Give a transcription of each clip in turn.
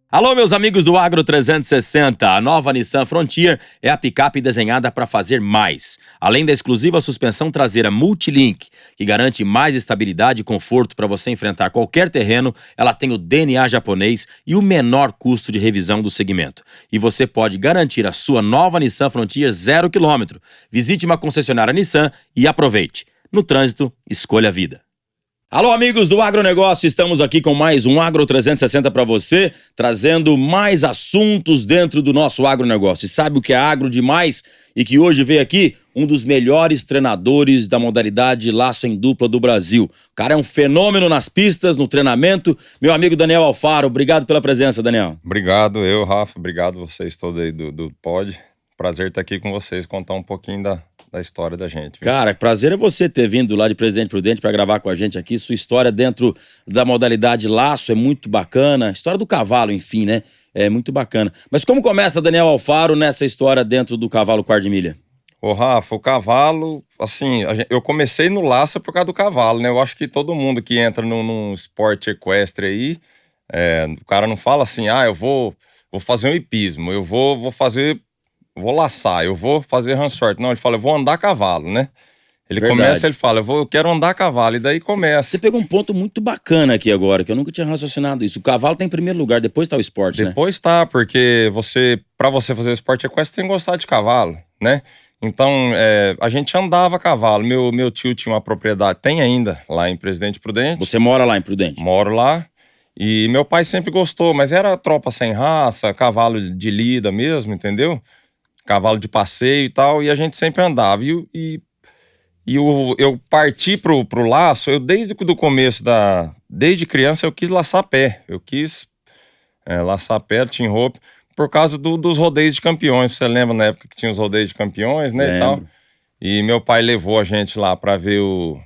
Alô, meus amigos do Agro 360, a nova Nissan Frontier é a picape desenhada para fazer mais. Além da exclusiva suspensão traseira Multilink, que garante mais estabilidade e conforto para você enfrentar qualquer terreno, ela tem o DNA japonês e o menor custo de revisão do segmento. E você pode garantir a sua nova Nissan Frontier 0 km. Visite uma concessionária Nissan e aproveite. No trânsito, escolha a vida. Alô, amigos do Agronegócio, estamos aqui com mais um Agro 360 para você, trazendo mais assuntos dentro do nosso agronegócio. E sabe o que é agro demais? E que hoje veio aqui um dos melhores treinadores da modalidade laço em dupla do Brasil. O cara é um fenômeno nas pistas, no treinamento. Meu amigo Daniel Alfaro, obrigado pela presença, Daniel. Obrigado, Rafa, obrigado vocês todos aí do Pod. Prazer estar aqui com vocês, contar um pouquinho da história da gente. Viu? Cara, prazer é você ter vindo lá de Presidente Prudente para gravar com a gente aqui. Sua história dentro da modalidade laço é muito bacana. História do cavalo, enfim, né? É muito bacana. Mas como começa, Daniel Alfaro, nessa história dentro do cavalo quarto de milha? Ô, Rafa, o cavalo, assim, eu comecei no laço por causa do cavalo, né? Eu acho que todo mundo que entra num esporte equestre aí, o cara não fala assim, eu vou fazer um hipismo, eu vou laçar, eu vou fazer ransorte. Não, ele fala, eu vou andar a cavalo, né? Ele Verdade. começa, ele fala, eu quero andar a cavalo, e daí começa. Você pegou um ponto muito bacana aqui agora, que eu nunca tinha raciocinado isso. O cavalo tá em primeiro lugar, depois tá o esporte, né? Depois tá, porque pra você fazer o esporte equestre, tem que gostar de cavalo, né? Então, a gente andava a cavalo. Meu tio tinha uma propriedade, tem ainda, lá em Presidente Prudente. Você mora lá em Prudente? Moro lá. E meu pai sempre gostou, mas era tropa sem raça, cavalo de lida mesmo, entendeu? Cavalo de passeio e tal, e a gente sempre andava. Eu parti pro laço, desde o começo desde criança eu quis laçar pé. Eu quis laçar pé, team rope, por causa dos rodeios de campeões. Você lembra na época que tinha os rodeios de campeões, né? Lembro. E tal. E meu pai levou a gente lá pra ver o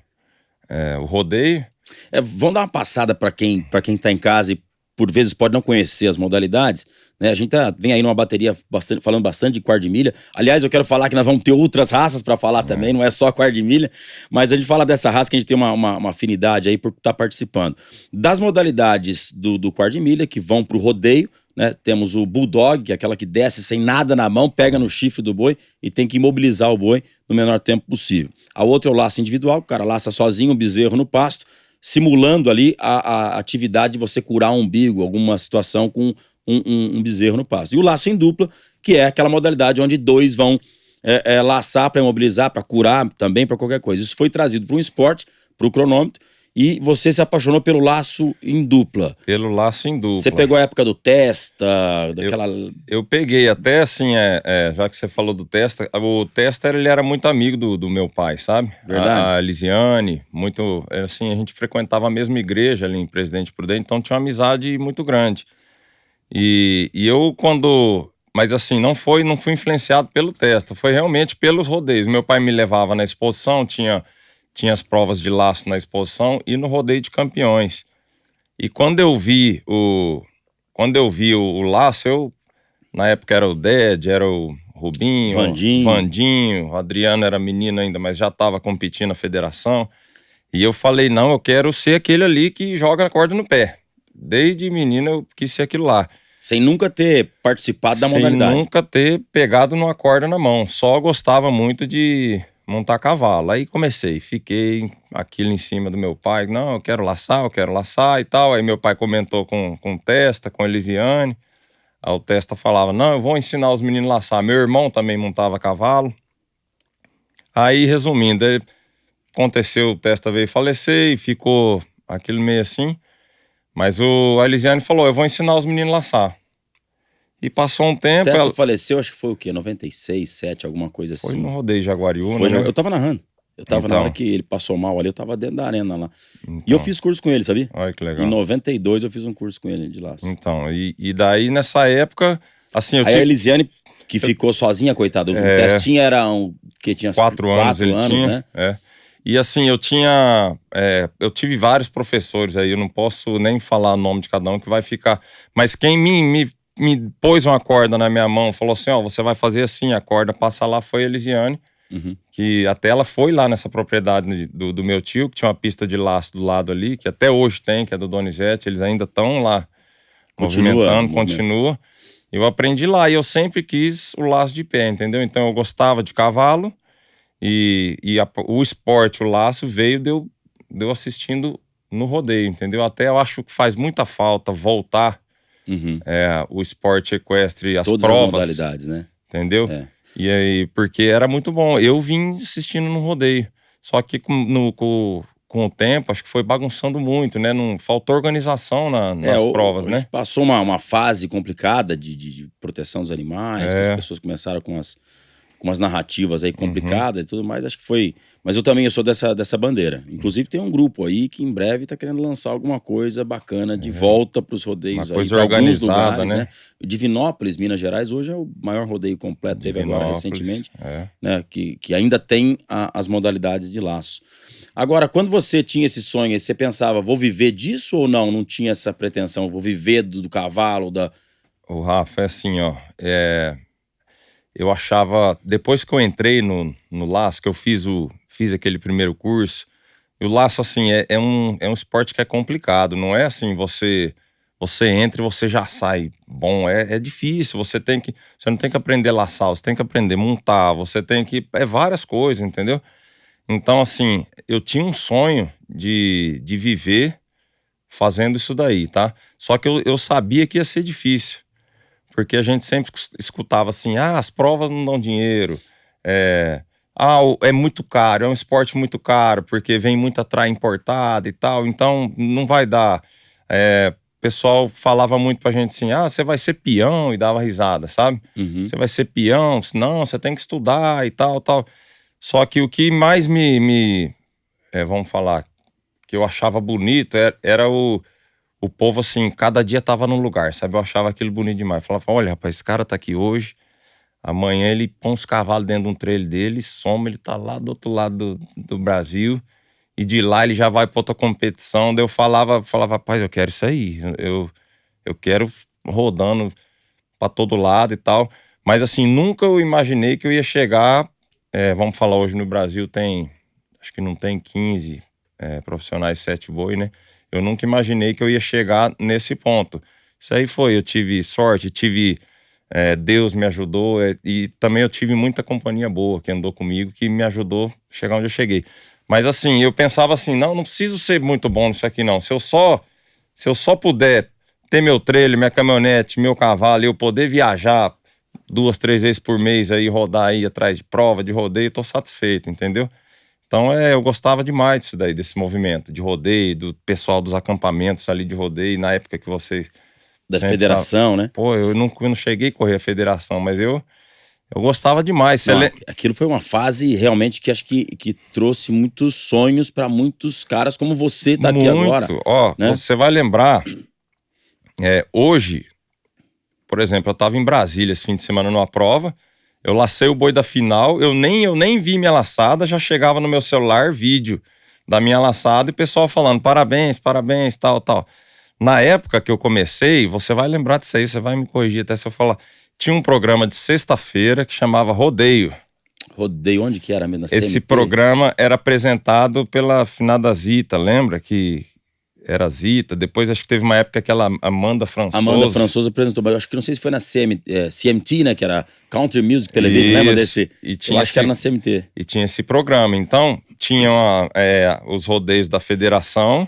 rodeio. Vamos dar uma passada para quem tá em casa e por vezes pode não conhecer as modalidades, né? A gente vem aí numa bateria falando bastante de quarto de milha. Aliás, eu quero falar que nós vamos ter outras raças para falar também, não é só quarto de milha, mas a gente fala dessa raça que a gente tem uma afinidade aí por estar participando. Das modalidades do quarto de milha que vão pro rodeio, né? Temos o Bulldog, que é aquela que desce sem nada na mão, pega no chifre do boi e tem que imobilizar o boi no menor tempo possível. A outra é o laço individual, o cara laça sozinho um bezerro no pasto, simulando ali a atividade de você curar um umbigo, alguma situação com um bezerro no pasto. E o laço em dupla, que é aquela modalidade onde dois vão laçar para imobilizar, para curar também, para qualquer coisa. Isso foi trazido para um esporte, para o cronômetro, e você se apaixonou pelo laço em dupla. Pelo laço em dupla. Você pegou a época do Testa, daquela... Eu peguei até assim, já que você falou do Testa, o Testa ele era muito amigo do meu pai, sabe? Verdade. A Lisiane, muito, assim, a gente frequentava a mesma igreja ali em Presidente Prudente, então tinha uma amizade muito grande. E eu mas assim, não fui influenciado pelo Testa, foi realmente pelos rodeios. Meu pai me levava na exposição, tinha as provas de laço na exposição e no rodeio de campeões. E quando eu vi o laço, na época era o Ded, era o Rubinho, Vandinho, o Adriano era menino ainda, mas já estava competindo na federação. E eu falei, não, eu quero ser aquele ali que joga a corda no pé. Desde menino eu quis ser aquilo lá. Sem nunca ter participado da modalidade. Sem nunca ter pegado numa corda na mão. Só gostava muito de montar cavalo. Aí fiquei aquilo em cima do meu pai. Não, eu quero laçar e tal. Aí meu pai comentou com o Testa, com a Elisiane. Aí o Testa falava, não, eu vou ensinar os meninos a laçar. Meu irmão também montava cavalo. Aí, resumindo, aconteceu, o Testa veio falecer e ficou aquilo meio assim. Mas a Elisiane falou, eu vou ensinar os meninos a laçar. E passou um tempo... O Testa faleceu, acho que foi o quê? 96, 7, alguma coisa assim. Foi no rodeio de Jaguariúna, né? Eu tava narrando. Eu tava na hora que ele passou mal ali, eu tava dentro da arena lá. Então, e eu fiz curso com ele, sabia? Olha que legal. Em 92 eu fiz um curso com ele de laço. Então, e daí nessa época, assim... Aí a Elisiane, que ficou sozinha, coitada. O Testinha era que tinha 4 anos, né? E assim, eu tive vários professores aí, eu não posso nem falar o nome de cada um que vai ficar... Mas quem me pôs uma corda na minha mão, falou assim, você vai fazer assim, a corda passa lá, foi a Elisiane, que até ela foi lá nessa propriedade do meu tio, que tinha uma pista de laço do lado ali, que até hoje tem, que é do Donizete, eles ainda estão lá movimentando, continua. Eu aprendi lá e eu sempre quis o laço de pé, entendeu? Então eu gostava de cavalo e o esporte, o laço, veio de eu assistindo no rodeio, entendeu? Até eu acho que faz muita falta voltar o esporte equestre, as Todas provas. as modalidades, né? Entendeu? E aí, porque era muito bom. Eu vim assistindo no rodeio. Só que com o tempo, acho que foi bagunçando muito, né? Não faltou organização nas provas, né? Passou uma fase complicada de proteção dos animais, que as pessoas começaram com umas narrativas aí complicadas e tudo mais, acho que foi... Mas eu também sou dessa bandeira. Inclusive tem um grupo aí que em breve tá querendo lançar alguma coisa bacana de volta pros rodeios uma aí. coisa organizada, alguns lugares, né? Divinópolis, Minas Gerais, hoje é o maior rodeio completo, teve agora recentemente, é. né? Que ainda tem as modalidades de laço. Agora, quando você tinha esse sonho, você pensava, vou viver disso ou não? Não tinha essa pretensão, vou viver do cavalo, O Rafa, é assim, ó, eu achava, depois que eu entrei no laço, que eu fiz aquele primeiro curso, e o laço, assim, é um esporte que é complicado, não é assim, você entra e você já sai bom, é difícil, você não tem que aprender a laçar, você tem que aprender a montar, você tem que, várias coisas, entendeu? Então, assim, eu tinha um sonho de viver fazendo isso daí, tá? Só que eu sabia que ia ser difícil, porque a gente sempre escutava assim, as provas não dão dinheiro, é muito caro, é um esporte muito caro, porque vem muita traia importada e tal, então não vai dar. O pessoal falava muito pra gente assim, você vai ser peão, e dava risada, sabe? Você vai ser peão, não, você tem que estudar e tal. Só que o que mais vamos falar, que eu achava bonito era o povo, assim, cada dia tava num lugar, sabe? Eu achava aquilo bonito demais. Eu falava, olha, rapaz, esse cara tá aqui hoje, amanhã ele põe uns cavalos dentro de um trailer dele, soma, ele tá lá do outro lado do Brasil, e de lá ele já vai pra outra competição. Daí eu falava, rapaz, eu quero isso aí, eu quero rodando pra todo lado e tal. Mas, assim, nunca eu imaginei que eu ia chegar... vamos falar, hoje no Brasil acho que não tem 15 profissionais 7 boi, né? Eu nunca imaginei que eu ia chegar nesse ponto. Isso aí eu tive sorte, Deus me ajudou, e também eu tive muita companhia boa que andou comigo, que me ajudou a chegar onde eu cheguei. Mas, assim, eu pensava assim, não preciso ser muito bom nisso aqui, não. Se eu só puder ter meu trailer, minha caminhonete, meu cavalo, e eu poder viajar 2, 3 vezes por mês aí, rodar aí atrás de prova, de rodeio, tô satisfeito, entendeu? Então eu gostava demais disso daí, desse movimento de rodeio, do pessoal dos acampamentos ali de rodeio, na época que vocês... Da federação, né? Pô, eu não cheguei a correr a federação, mas eu gostava demais. Aquilo foi uma fase realmente que acho que trouxe muitos sonhos pra muitos caras como você tá aqui agora. Ó, né? Você vai lembrar, hoje... Por exemplo, eu tava em Brasília esse fim de semana numa prova, eu lacei o boi da final, eu nem vi minha laçada, já chegava no meu celular vídeo da minha laçada e o pessoal falando parabéns, tal. Na época que eu comecei, você vai lembrar disso aí, você vai me corrigir até se eu falar, tinha um programa de sexta-feira que chamava Rodeio. Rodeio, onde que era mesmo? Esse programa era apresentado pela finada Zita, lembra? Que era Zita, depois acho que teve uma época que Amanda Françoso apresentou, mas eu acho que não sei se foi na CMT, né, que era Country Music Television, lembra desse? Eu acho que era na CMT. E tinha esse programa, então tinham os rodeios da federação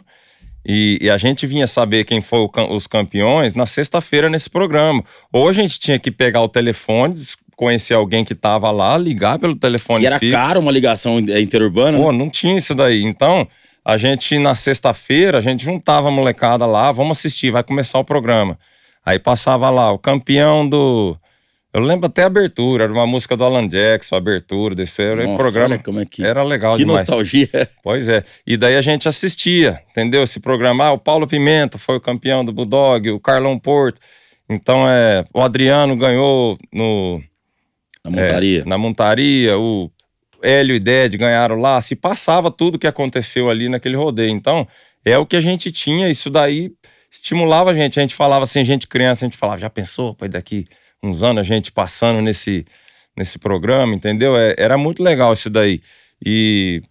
e a gente vinha saber quem foi os campeões na sexta-feira nesse programa. Ou a gente tinha que pegar o telefone, conhecer alguém que tava lá, ligar pelo telefone fixo. Que era caro uma ligação interurbana, Pô, né? não tinha isso daí, então... A gente, na sexta-feira, a gente juntava a molecada lá, vamos assistir, vai começar o programa. Aí passava lá, o campeão do... Eu lembro até a abertura, era uma música do Alan Jackson, a abertura desse programa. Olha como é que... Era legal que demais. Que nostalgia. Pois é. E daí a gente assistia, entendeu? Esse programa, o Paulo Pimenta foi o campeão do Bulldog, o Carlão Porto. Então, o Adriano ganhou na montaria, o Hélio e Ded ganharam lá, se passava tudo que aconteceu ali naquele rodeio. Então, é o que a gente tinha, isso daí estimulava a gente falava assim, gente criança, a gente falava, já pensou, pai, daqui uns anos a gente passando nesse programa, entendeu? Era muito legal isso daí. E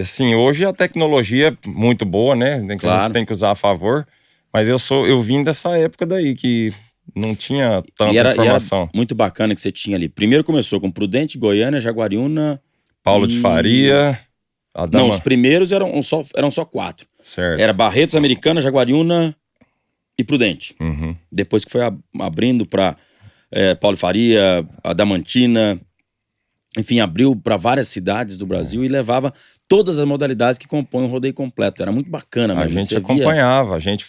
assim, hoje a tecnologia é muito boa, né? Claro. Tem que usar a favor, Mas eu vim dessa época daí, que não tinha tanta informação. E era muito bacana que você tinha ali. Primeiro começou com Prudente, Goiânia, Jaguariúna Paulo de Faria, Não, os primeiros eram só 4. Certo. Era Barretos, Americana, Jaguariúna e Prudente. Uhum. Depois que foi abrindo para Paulo de Faria, Adamantina, enfim, abriu para várias cidades do Brasil e levava todas as modalidades que compõem o rodeio completo. Era muito bacana mesmo. A gente acompanhava, a gente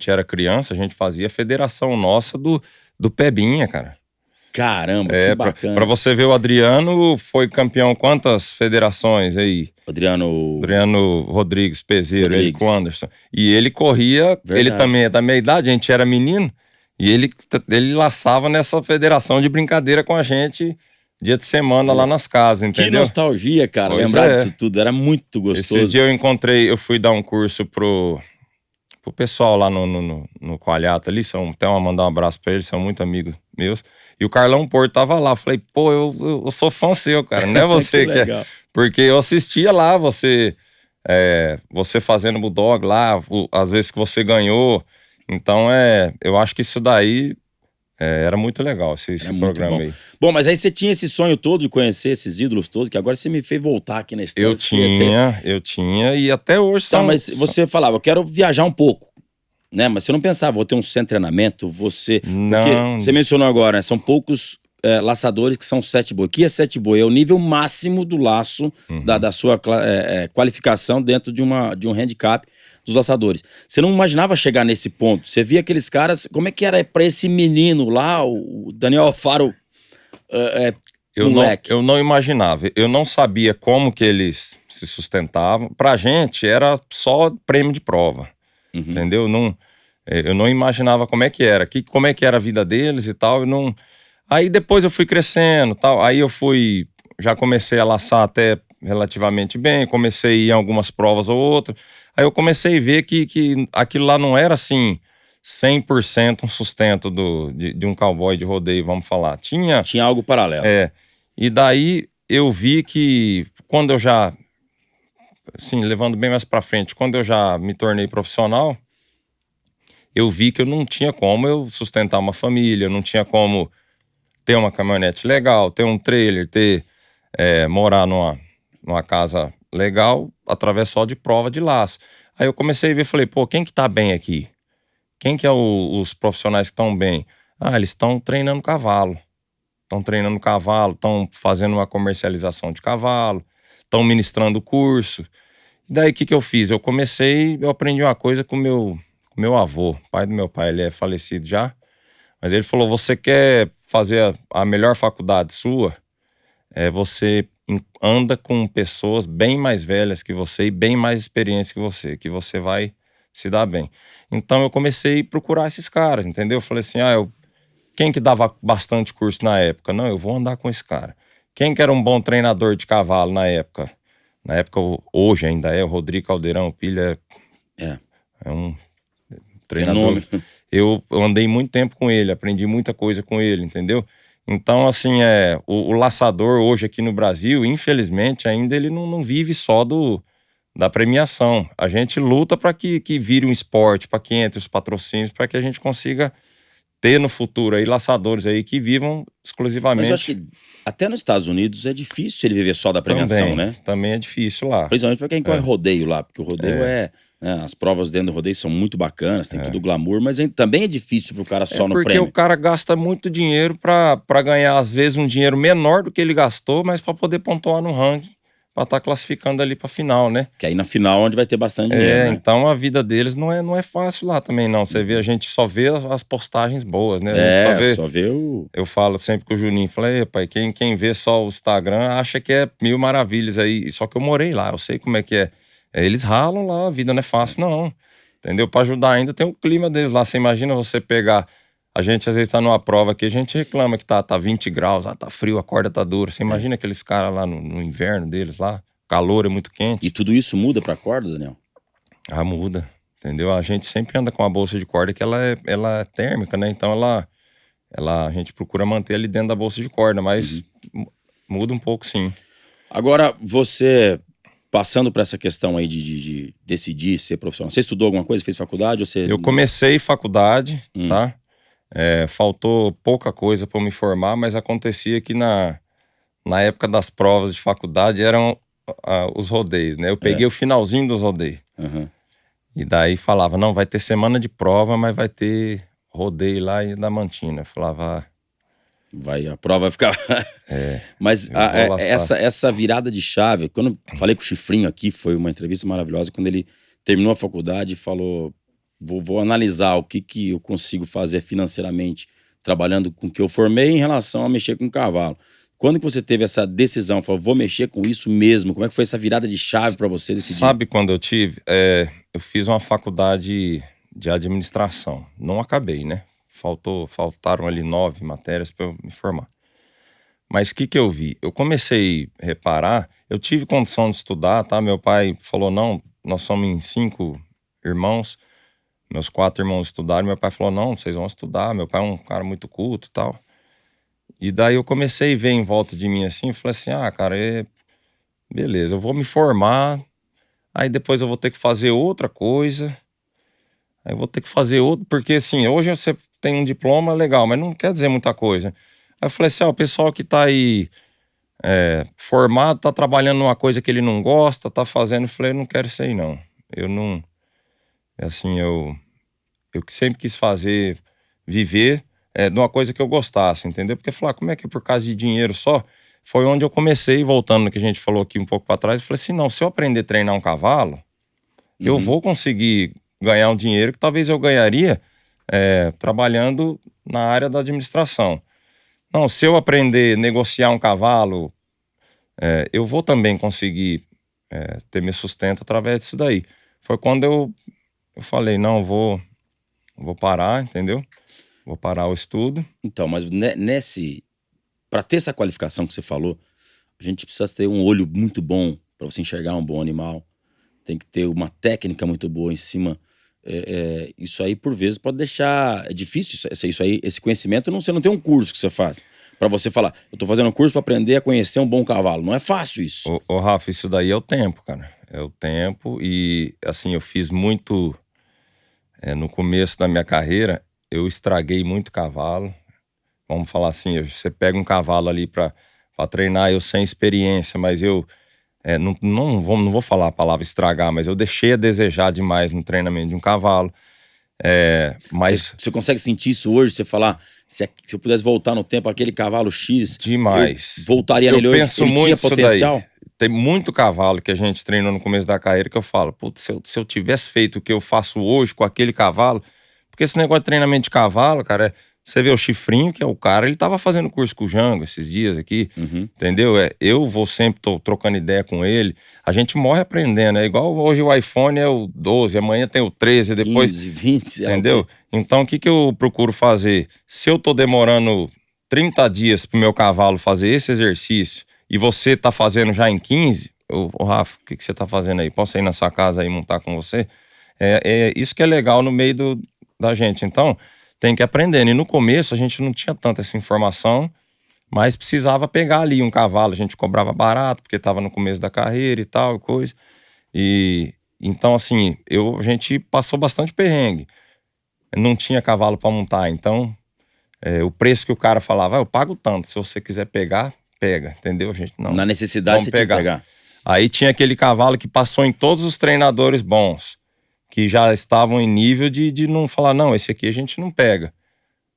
era criança, a gente fazia a federação nossa do Pebinha, cara. Caramba, que bacana. Pra você ver, o Adriano foi campeão quantas federações aí? Adriano Rodrigues, Peseiro, ele com o Anderson. E ele corria, ele também é da meia idade, a gente era menino, e ele laçava nessa federação de brincadeira com a gente dia de semana lá nas casas, entendeu? Que nostalgia, cara, lembrar disso tudo, era muito gostoso. Esses dias eu fui dar um curso pro pessoal lá no Coalhata ali, até mandar um abraço pra eles, são muito amigos meus. E o Carlão Porto tava lá, falei, pô, eu sou fã seu, cara, não é você que é. Porque eu assistia lá, você fazendo Bulldog lá, às vezes que você ganhou. Então, eu acho que isso daí era muito legal, esse programa aí. Bom, mas aí você tinha esse sonho todo de conhecer esses ídolos todos, que agora você me fez voltar aqui na história. Eu tinha, e até hoje são... Tá, mas você falava, eu quero viajar um pouco, né? Mas você não pensava, vou ter um centro de treinamento, você... Não. Porque você mencionou agora, né? São poucos laçadores que são 7 boi. O que é 7 boi? É o nível máximo do laço da sua qualificação dentro de um handicap dos laçadores. Você não imaginava chegar nesse ponto? Você via aqueles caras... Como é que era pra esse menino lá, o Daniel Alfaro, moleque? Eu não imaginava. Eu não sabia como que eles se sustentavam. Pra gente, era só prêmio de prova. Entendeu? Eu não imaginava como é que era. Como é que era a vida deles e tal. Aí depois eu fui crescendo tal. Aí já comecei a laçar até relativamente bem. Comecei a ir em algumas provas ou outras. Aí eu comecei a ver que aquilo lá não era assim 100% um sustento de um cowboy de rodeio, vamos falar. Tinha algo paralelo. E daí eu vi que quando eu já, assim, levando bem mais pra frente, quando eu já me tornei profissional, eu vi que eu não tinha como eu sustentar uma família, eu não tinha como ter uma caminhonete legal, ter um trailer, morar numa casa legal através só de prova de laço. Aí eu comecei a ver, falei, pô, quem que tá bem aqui? Quem que é os profissionais que estão bem? Eles estão treinando cavalo. Estão fazendo uma comercialização de cavalo, estão ministrando curso. E daí o que eu fiz? Eu aprendi uma coisa com o meu avô, pai do meu pai, ele é falecido já, mas ele falou, você quer fazer a melhor faculdade sua? Você anda com pessoas bem mais velhas que você e bem mais experientes que você vai se dar bem. Então eu comecei a procurar esses caras, entendeu? Eu falei assim, quem que dava bastante curso na época? Não, eu vou andar com esse cara. Quem que era um bom treinador de cavalo na época? Na época, hoje ainda o Rodrigo Caldeirão, o Pilha é um treinador. Fenômeno. Eu andei muito tempo com ele, aprendi muita coisa com ele, entendeu? Então, assim, o laçador hoje aqui no Brasil, infelizmente, ainda ele não vive só da premiação. A gente luta para que vire um esporte, para que entre os patrocínios, para que a gente consiga ter no futuro aí laçadores aí que vivam exclusivamente. Mas eu acho que até nos Estados Unidos é difícil ele viver só da premiação, né? Também é difícil lá. Principalmente para quem corre rodeio lá, porque o rodeio as provas dentro do rodeio são muito bacanas, tem todo o glamour, mas também é difícil pro cara só no prêmio. Porque o cara gasta muito dinheiro para ganhar, às vezes, um dinheiro menor do que ele gastou, mas para poder pontuar no ranking, para estar classificando ali para final, né? Que aí na final onde vai ter bastante dinheiro, né? Então a vida deles não é fácil lá também, não. Você vê, a gente só vê as postagens boas, né? Só vê o... Eu falo sempre com o Juninho, falei, pai, quem vê só o Instagram acha que é mil maravilhas aí. Só que eu morei lá, eu sei como é que é. Eles ralam lá, a vida não é fácil, não. Entendeu? Para ajudar ainda tem o clima deles lá. Você imagina você pegar... A gente às vezes tá numa prova aqui, a gente reclama que tá 20 graus, tá frio, a corda tá dura. Você imagina aqueles caras lá no inverno deles lá, o calor é muito quente. E tudo isso muda pra corda, Daniel? Muda, entendeu? A gente sempre anda com a bolsa de corda que ela é térmica, né? Então a gente procura manter ali dentro da bolsa de corda, mas muda um pouco sim. Agora, você passando para essa questão aí de decidir ser profissional, você estudou alguma coisa, fez faculdade? Ou você... Eu comecei faculdade, tá? Faltou pouca coisa para me formar, mas acontecia que na época das provas de faculdade eram os rodeios, né? Eu peguei o finalzinho dos rodeios. Uhum. E daí falava, não, vai ter semana de prova, mas vai ter rodeio lá em Diamantina. Eu falava... A prova vai ficar... Mas essa virada de chave, quando eu falei com o Chifrinho aqui, foi uma entrevista maravilhosa, quando ele terminou a faculdade e falou, vou analisar o que eu consigo fazer financeiramente, trabalhando com o que eu formei em relação a mexer com cavalo. Quando que você teve essa decisão, falou, vou mexer com isso mesmo? Como é que foi essa virada de chave para você decidir? Sabe quando eu tive? Eu fiz uma faculdade de administração. Não acabei, né? Faltaram ali 9 matérias para eu me formar. Mas o que eu vi? Eu comecei a reparar, eu tive condição de estudar, tá? Meu pai falou, não, nós somos em 5 irmãos, meus 4 irmãos estudaram, meu pai falou, não, vocês vão estudar, meu pai é um cara muito culto e tal. E daí eu comecei a ver em volta de mim assim, falei assim, cara, beleza, eu vou me formar, aí depois eu vou ter que fazer outra coisa, aí eu vou ter que fazer outro, porque assim, hoje você tem um diploma legal, mas não quer dizer muita coisa. Aí eu falei assim, o pessoal que tá aí formado, tá trabalhando numa coisa que ele não gosta, tá fazendo, eu falei, eu não quero isso aí não. Eu não, assim, eu sempre quis fazer, viver de uma coisa que eu gostasse, entendeu? Porque falar, como é que por causa de dinheiro só? Foi onde eu comecei, voltando no que a gente falou aqui um pouco para trás, eu falei assim, não, se eu aprender a treinar um cavalo, eu vou conseguir ganhar um dinheiro que talvez eu ganharia trabalhando na área da administração. Não, se eu aprender a negociar um cavalo, eu vou também conseguir ter meu sustento através disso daí. Foi quando eu falei, não, vou parar, entendeu? Vou parar o estudo. Então, mas para ter essa qualificação que você falou, a gente precisa ter um olho muito bom para você enxergar um bom animal. Tem que ter uma técnica muito boa em cima. Isso aí, por vezes, pode deixar... É difícil isso aí, esse conhecimento. Você não tem um curso que você faz para você falar, eu tô fazendo um curso para aprender a conhecer um bom cavalo. Não é fácil isso. Ô, Rafa, isso daí é o tempo, cara. É o tempo e, assim, eu fiz muito... no começo da minha carreira, eu estraguei muito cavalo. Vamos falar assim, você pega um cavalo ali para treinar, eu sem experiência, mas eu não vou falar a palavra estragar, mas eu deixei a desejar demais no treinamento de um cavalo. Mas você consegue sentir isso hoje? Você falar, se eu pudesse voltar no tempo, aquele cavalo X, demais. Eu voltaria nele hoje, penso ele muito tinha potencial? Daí. Tem muito cavalo que a gente treinou no começo da carreira que eu falo, putz, se eu tivesse feito o que eu faço hoje com aquele cavalo, porque esse negócio de treinamento de cavalo, cara, você vê o Chifrinho, que é o cara, ele tava fazendo curso com o Jango esses dias aqui, entendeu? Eu vou sempre, tô trocando ideia com ele, a gente morre aprendendo, é igual hoje o iPhone é o 12, amanhã tem o 13, depois... 15, 20, entendeu? Então, o que eu procuro fazer? Se eu tô demorando 30 dias pro meu cavalo fazer esse exercício, e você tá fazendo já em 15, ô Rafa, o que você tá fazendo aí? Posso ir na sua casa aí montar com você? Isso que é legal no meio da gente. Então, tem que aprender. E no começo a gente não tinha tanta essa informação, mas precisava pegar ali um cavalo. A gente cobrava barato, porque tava no começo da carreira e tal, coisa. E então, assim, a gente passou bastante perrengue. Não tinha cavalo para montar, então o preço que o cara falava, eu pago tanto, se você quiser pegar, pega, entendeu, gente? Não, na necessidade você tinha que pegar. Aí tinha aquele cavalo que passou em todos os treinadores bons, que já estavam em nível de não falar, não, esse aqui a gente não pega.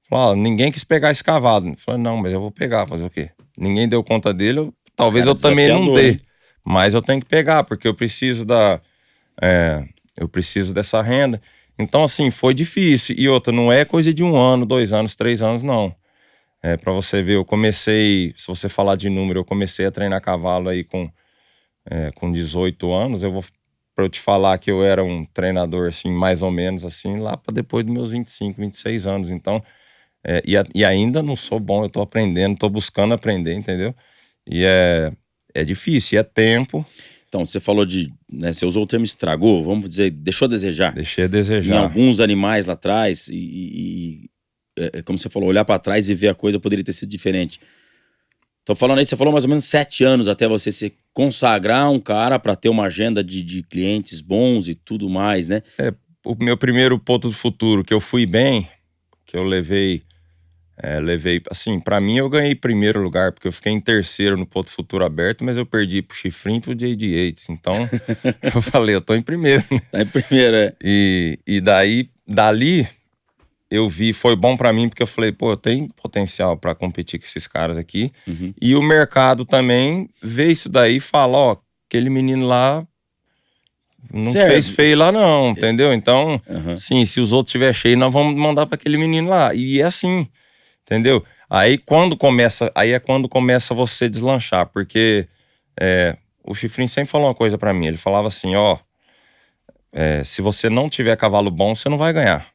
Falou, ninguém quis pegar esse cavalo. Falei, não, mas eu vou pegar, fazer o quê? Ninguém deu conta dele, talvez eu também não dê. Né? Mas eu tenho que pegar, porque eu preciso dessa renda. Então, assim, foi difícil. E outra, não é coisa de 1 ano, 2 anos, 3 anos, não. Pra você ver, eu comecei, se você falar de número, eu comecei a treinar cavalo aí com 18 anos. Pra eu te falar que eu era um treinador, assim, mais ou menos, assim, lá pra depois dos meus 25, 26 anos. Então, e ainda não sou bom, eu tô aprendendo, tô buscando aprender, entendeu? E é difícil, é tempo. Então, você falou você usou o termo estragou, vamos dizer, deixou a desejar. Deixei a desejar. Em alguns animais lá atrás, como você falou, olhar para trás e ver a coisa poderia ter sido diferente. Tô falando aí, você falou mais ou menos 7 anos até você se consagrar um cara para ter uma agenda de clientes bons e tudo mais, né? O meu primeiro ponto do futuro, que eu fui bem, que eu levei, assim, pra mim eu ganhei primeiro lugar, porque eu fiquei em terceiro no ponto futuro aberto, mas eu perdi pro Chifrinho e pro J.D. Yates, então eu falei, eu tô em primeiro, né? Tá em primeiro, é. E daí, dali, eu vi, foi bom pra mim, porque eu falei, pô, eu tenho potencial pra competir com esses caras aqui, Uhum. e o mercado também vê isso daí e fala, ó, aquele menino lá não Certo. fez feio lá não, entendeu? Então, Uhum. sim, se os outros tiver cheio, nós vamos mandar pra aquele menino lá. E é assim, entendeu? Aí é quando começa você deslanchar, porque o Chifrinho sempre falou uma coisa pra mim, ele falava assim, ó, se você não tiver cavalo bom, você não vai ganhar.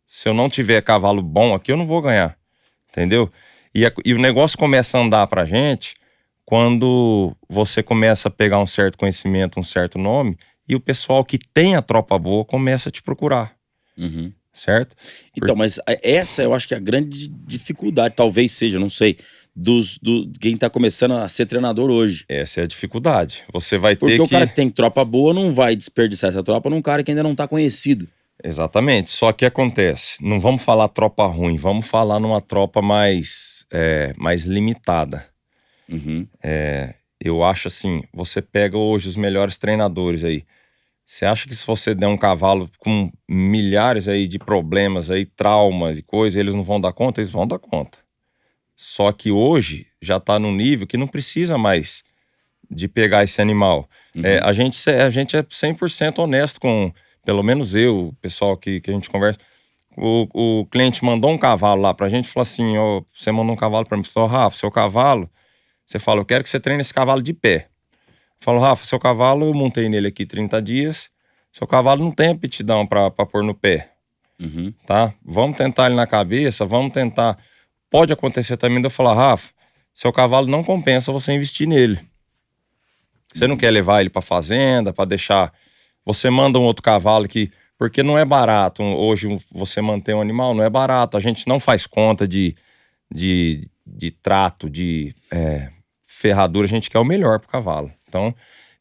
Se eu não tiver cavalo bom aqui, eu não vou ganhar, entendeu? E o negócio começa a andar pra gente quando você começa a pegar um certo conhecimento, um certo nome, e o pessoal que tem a tropa boa começa a te procurar, Uhum. certo? Então, mas essa eu acho que é a grande dificuldade, talvez seja, não sei, quem tá começando a ser treinador hoje. Essa é a dificuldade. Você vai Porque ter o cara que tem tropa boa não vai desperdiçar essa tropa num cara que ainda não tá conhecido. Exatamente. Só que acontece, não vamos falar tropa ruim, vamos falar numa tropa mais limitada. Uhum. Eu acho assim, você pega hoje os melhores treinadores aí. Você acha que se você der um cavalo com milhares aí de problemas aí, traumas e coisas, eles não vão dar conta? Eles vão dar conta. Só que hoje já tá num nível que não precisa mais de pegar esse animal. Uhum. A gente é 100% honesto com, pelo menos eu, o pessoal que a gente conversa. O cliente mandou um cavalo lá pra gente e falou assim, ó, você mandou um cavalo pra mim, falou, Rafa, seu cavalo, você fala, eu quero que você treine esse cavalo de pé. Falou, Rafa, seu cavalo, eu montei nele aqui 30 dias, seu cavalo não tem aptidão pra pôr no pé, Uhum. tá? Vamos tentar ele na cabeça, vamos tentar. Pode acontecer também de eu falar, Rafa, seu cavalo não compensa você investir nele. Você não quer levar ele pra fazenda, pra deixar. Você manda um outro cavalo que. Porque não é barato. Hoje você manter um animal não é barato. A gente não faz conta de trato, de ferradura. A gente quer o melhor pro cavalo. Então, o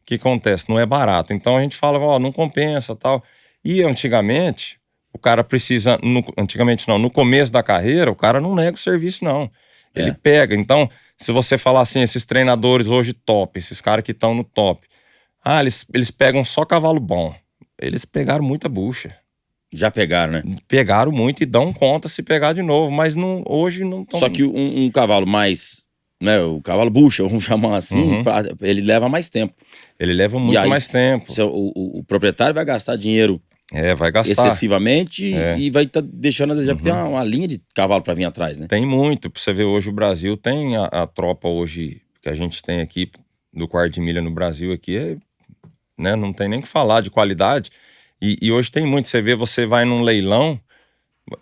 que acontece? Não é barato. Então a gente fala, ó, não compensa tal. E antigamente, o cara precisa. Antigamente não, no começo da carreira, o cara não nega o serviço, não. Ele pega. Então, se você falar assim, esses treinadores hoje top, esses caras que estão no top, eles pegam só cavalo bom. Eles pegaram muita bucha. Já pegaram, né? Pegaram muito e dão conta se pegar de novo, mas não, hoje não estão. Só que um cavalo mais, né, o cavalo bucha, vamos chamar assim, Uhum. ele leva mais tempo. Ele leva E muito aí, mais tempo. O proprietário vai gastar dinheiro Vai gastar. excessivamente e vai estar deixando a desejar, porque tem uma linha de cavalo pra vir atrás, né? Tem muito. Pra você ver, hoje o Brasil tem a tropa hoje que a gente tem aqui do quarto de milha no Brasil aqui, né, não tem nem que falar de qualidade. E hoje tem muito. Você vê, você vai num leilão,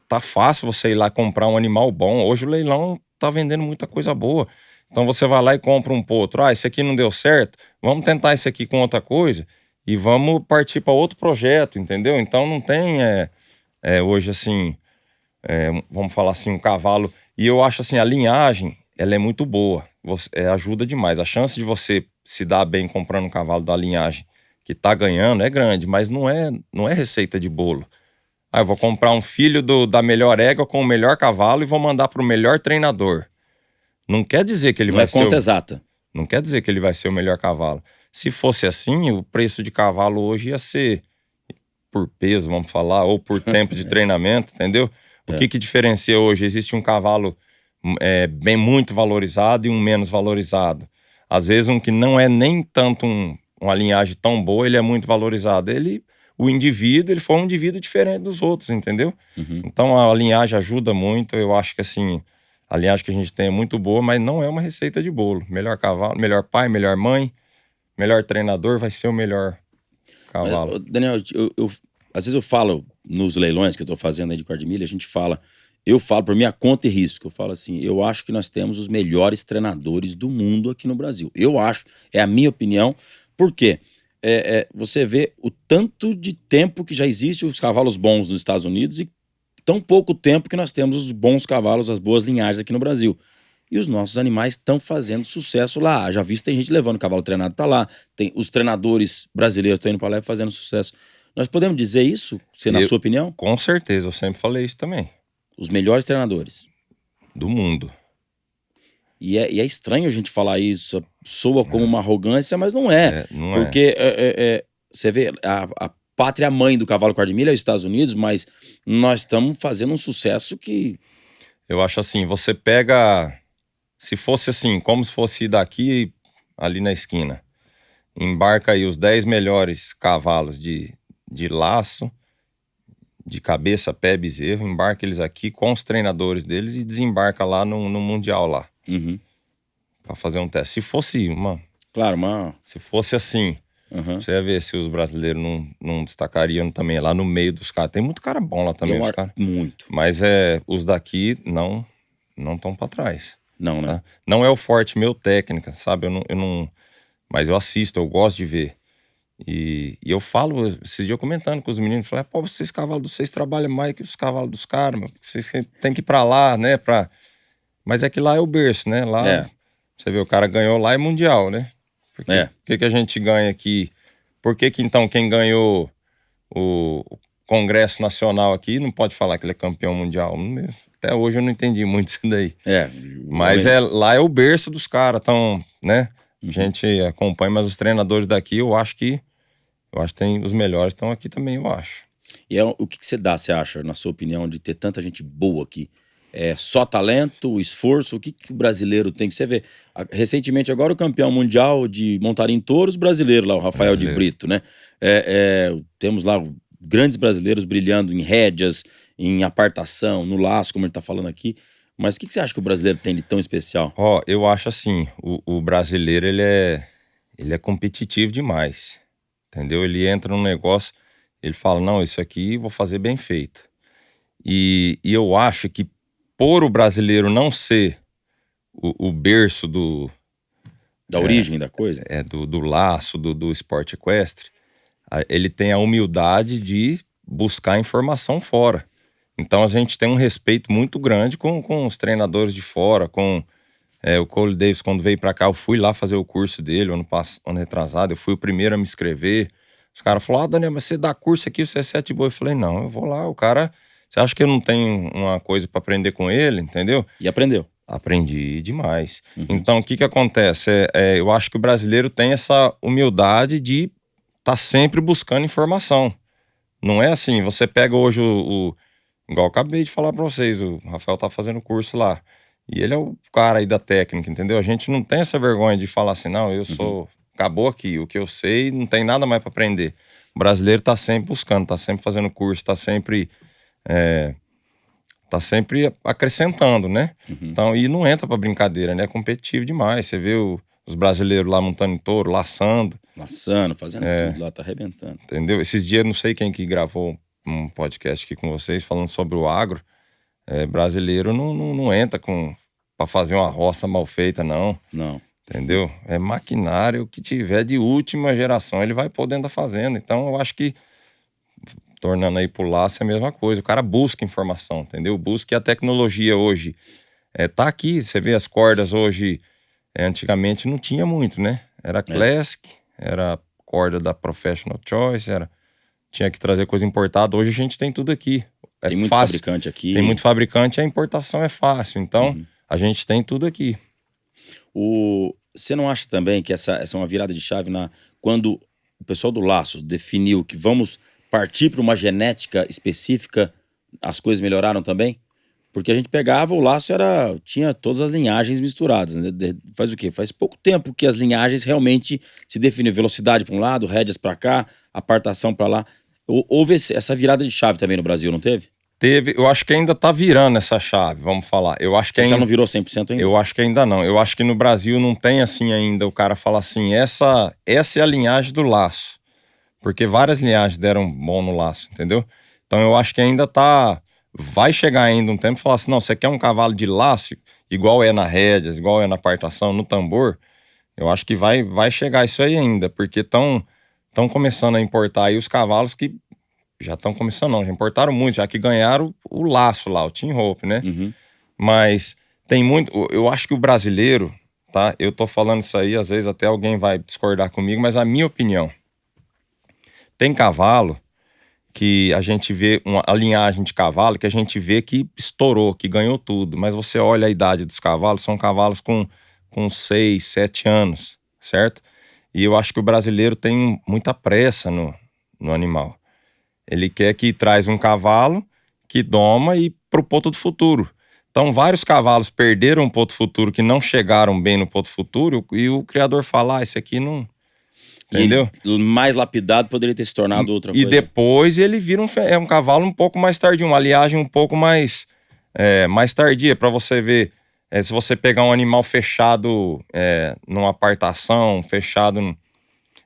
tá fácil você ir lá comprar um animal bom. Hoje o leilão tá vendendo muita coisa boa. Então você vai lá e compra um potro. Esse aqui não deu certo, vamos tentar esse aqui com outra coisa e vamos partir para outro projeto, entendeu? Então não tem hoje assim, vamos falar assim, um cavalo. E eu acho assim, a linhagem, ela é muito boa. Ajuda demais. A chance de você se dar bem comprando um cavalo da linhagem que tá ganhando é grande, mas não é receita de bolo. Eu vou comprar um filho da melhor égua com o melhor cavalo e vou mandar pro melhor treinador. Não quer dizer que ele vai ser. Não é conta exata. Não quer dizer que ele vai ser o melhor cavalo. Se fosse assim, o preço de cavalo hoje ia ser por peso, vamos falar, ou por tempo de treinamento, entendeu? O que diferencia hoje? Existe um cavalo bem muito valorizado e um menos valorizado. Às vezes um que não é nem tanto uma linhagem tão boa, ele é muito valorizado. O indivíduo, ele foi um indivíduo diferente dos outros, entendeu? Uhum. Então a linhagem ajuda muito. Eu acho que assim, a linhagem que a gente tem é muito boa, mas não é uma receita de bolo. Melhor cavalo, melhor pai, melhor mãe, melhor treinador vai ser o melhor cavalo. Mas, Daniel, às vezes eu falo nos leilões que eu tô fazendo aí de quarto de milha, eu falo por minha conta e risco, eu falo assim, eu acho que nós temos os melhores treinadores do mundo aqui no Brasil. Eu acho, é a minha opinião. Por quê? Você vê o tanto de tempo que já existe os cavalos bons nos Estados Unidos e tão pouco tempo que nós temos os bons cavalos, as boas linhagens aqui no Brasil. e os nossos animais estão fazendo sucesso lá. Já visto, tem gente levando cavalo treinado para lá, tem os treinadores brasileiros estão indo para lá e fazendo sucesso. Nós podemos dizer isso, na sua opinião? Com certeza, eu sempre falei isso também. Os melhores treinadores do mundo. E é estranho a gente falar isso, soa como uma arrogância, mas não é. Não porque você vê, a pátria mãe do cavalo quarta-milha é os Estados Unidos, mas nós estamos fazendo um sucesso que... Eu acho assim, você pega, se fosse assim, como se fosse daqui ali na esquina, embarca aí os 10 melhores cavalos de laço, de cabeça, pé, bezerro, embarca eles aqui com os treinadores deles e desembarca lá no Mundial lá. Uhum. Pra fazer um teste. Se fosse Claro, se fosse assim, você ia ver se os brasileiros não destacariam também lá no meio dos caras. Tem muito cara bom lá também, os caras. Muito. Mas os daqui não estão pra trás. Não, né? Tá? Não é o forte meu técnica, sabe? Eu não... Mas eu assisto, eu gosto de ver. E eu falo, esses dias eu comentando com os meninos, falei, pô, vocês cavalos de vocês trabalham mais que os cavalos dos caras, vocês têm que ir pra lá, né? Mas é que lá é o berço, né? Lá, você vê, o cara ganhou lá é mundial, né? Por que a gente ganha aqui? Por que então quem ganhou o Congresso Nacional aqui não pode falar que ele é campeão mundial? Até hoje eu não entendi muito isso daí. Mas lá é o berço dos caras, então, né? A gente acompanha, mas os treinadores daqui, eu acho que tem os melhores estão aqui também, eu acho. E o que você acha, na sua opinião, de ter tanta gente boa aqui? É só talento, esforço? O que o brasileiro tem que você ver? Recentemente, agora o campeão mundial de montar em touros brasileiro lá, o Rafael de Brito, né? Temos lá grandes brasileiros brilhando em rédeas, em apartação, no laço, como ele tá falando aqui. Mas o que você acha que o brasileiro tem de tão especial? Eu acho assim, o brasileiro, ele é competitivo demais, entendeu? Ele entra num negócio, ele fala, não, isso aqui vou fazer bem feito. E eu acho que por o brasileiro não ser o berço da origem da coisa? Do laço, do esporte equestre, ele tem a humildade de buscar informação fora. Então a gente tem um respeito muito grande com os treinadores de fora, com o Cole Davis, quando veio pra cá, eu fui lá fazer o curso dele, ano retrasado, eu fui o primeiro a me inscrever. Os caras falaram, Daniel, mas você dá curso aqui, você é 7 boi. Eu falei, não, eu vou lá, o cara... Você acha que eu não tenho uma coisa pra aprender com ele, entendeu? E aprendeu? Aprendi demais. Então, o que acontece? Eu acho que o brasileiro tem essa humildade de tá sempre buscando informação. Não é assim, você pega hoje igual eu acabei de falar pra vocês, o Rafael tá fazendo curso lá. E ele é o cara aí da técnica, entendeu? A gente não tem essa vergonha de falar assim, não, eu sou... Acabou aqui, o que eu sei, não tem nada mais pra aprender. O brasileiro tá sempre buscando, tá sempre fazendo curso, tá sempre acrescentando, né? Então, e não entra pra brincadeira, né? É competitivo demais. Você vê os brasileiros lá montando em touro, laçando, fazendo tudo lá, tá arrebentando. Entendeu? Esses dias, não sei quem que gravou um podcast aqui com vocês, falando sobre o agro. Brasileiro não entra pra fazer uma roça mal feita, não. Não. Entendeu? É maquinário que tiver de última geração, ele vai pôr dentro da fazenda. Então, eu acho que tornando aí pro laço é a mesma coisa. O cara busca informação, entendeu? Busca, e a tecnologia hoje tá aqui. Você vê as cordas hoje, antigamente não tinha muito, né? Era Classic, era corda da Professional Choice, tinha que trazer coisa importada. Hoje a gente tem tudo aqui. Tem muito fácil. Fabricante aqui. Tem muito fabricante, a importação é fácil. Então, a gente tem tudo aqui. Você não acha também que essa é uma virada de chave quando o pessoal do laço definiu que vamos partir para uma genética específica, as coisas melhoraram também? Porque a gente pegava, o laço tinha todas as linhagens misturadas, né? Faz o quê? Faz pouco tempo que as linhagens realmente se definem. Velocidade para um lado, rédeas para cá, apartação para lá. Houve essa virada de chave também no Brasil, não teve? Teve, eu acho que ainda tá virando essa chave, vamos falar. Eu acho que ainda não virou 100% ainda? Eu acho que ainda não. Eu acho que no Brasil não tem assim ainda, o cara fala assim, essa é a linhagem do laço. Porque várias linhagens deram bom no laço, entendeu? Então eu acho que ainda vai chegar ainda um tempo e falar assim, não, você quer um cavalo de laço, igual é na rédeas, igual é na apartação, no tambor, eu acho que vai chegar isso aí ainda, porque estão começando a importar aí os cavalos que já estão começando, não, já importaram muito, já que ganharam o laço lá, o Team Hope, né? Mas Tem muito. Eu acho que o brasileiro, tá? Eu tô falando isso aí, às vezes até alguém vai discordar comigo, mas a minha opinião. Tem cavalo que a gente vê, a linhagem de cavalo, que a gente vê que estourou, que ganhou tudo. Mas você olha a idade dos cavalos, são cavalos com 6, 7 anos, certo? E eu acho que o brasileiro tem muita pressa no animal. Ele quer que traz um cavalo que doma e pro ponto do futuro. Então, vários cavalos perderam o ponto futuro que não chegaram bem no ponto futuro e o criador fala, esse aqui não... Entendeu? E mais lapidado poderia ter se tornado outra coisa. E depois ele vira um cavalo um pouco mais tardio, uma liagem um pouco mais tardia, para você ver. Se você pegar um animal fechado numa apartação, fechado...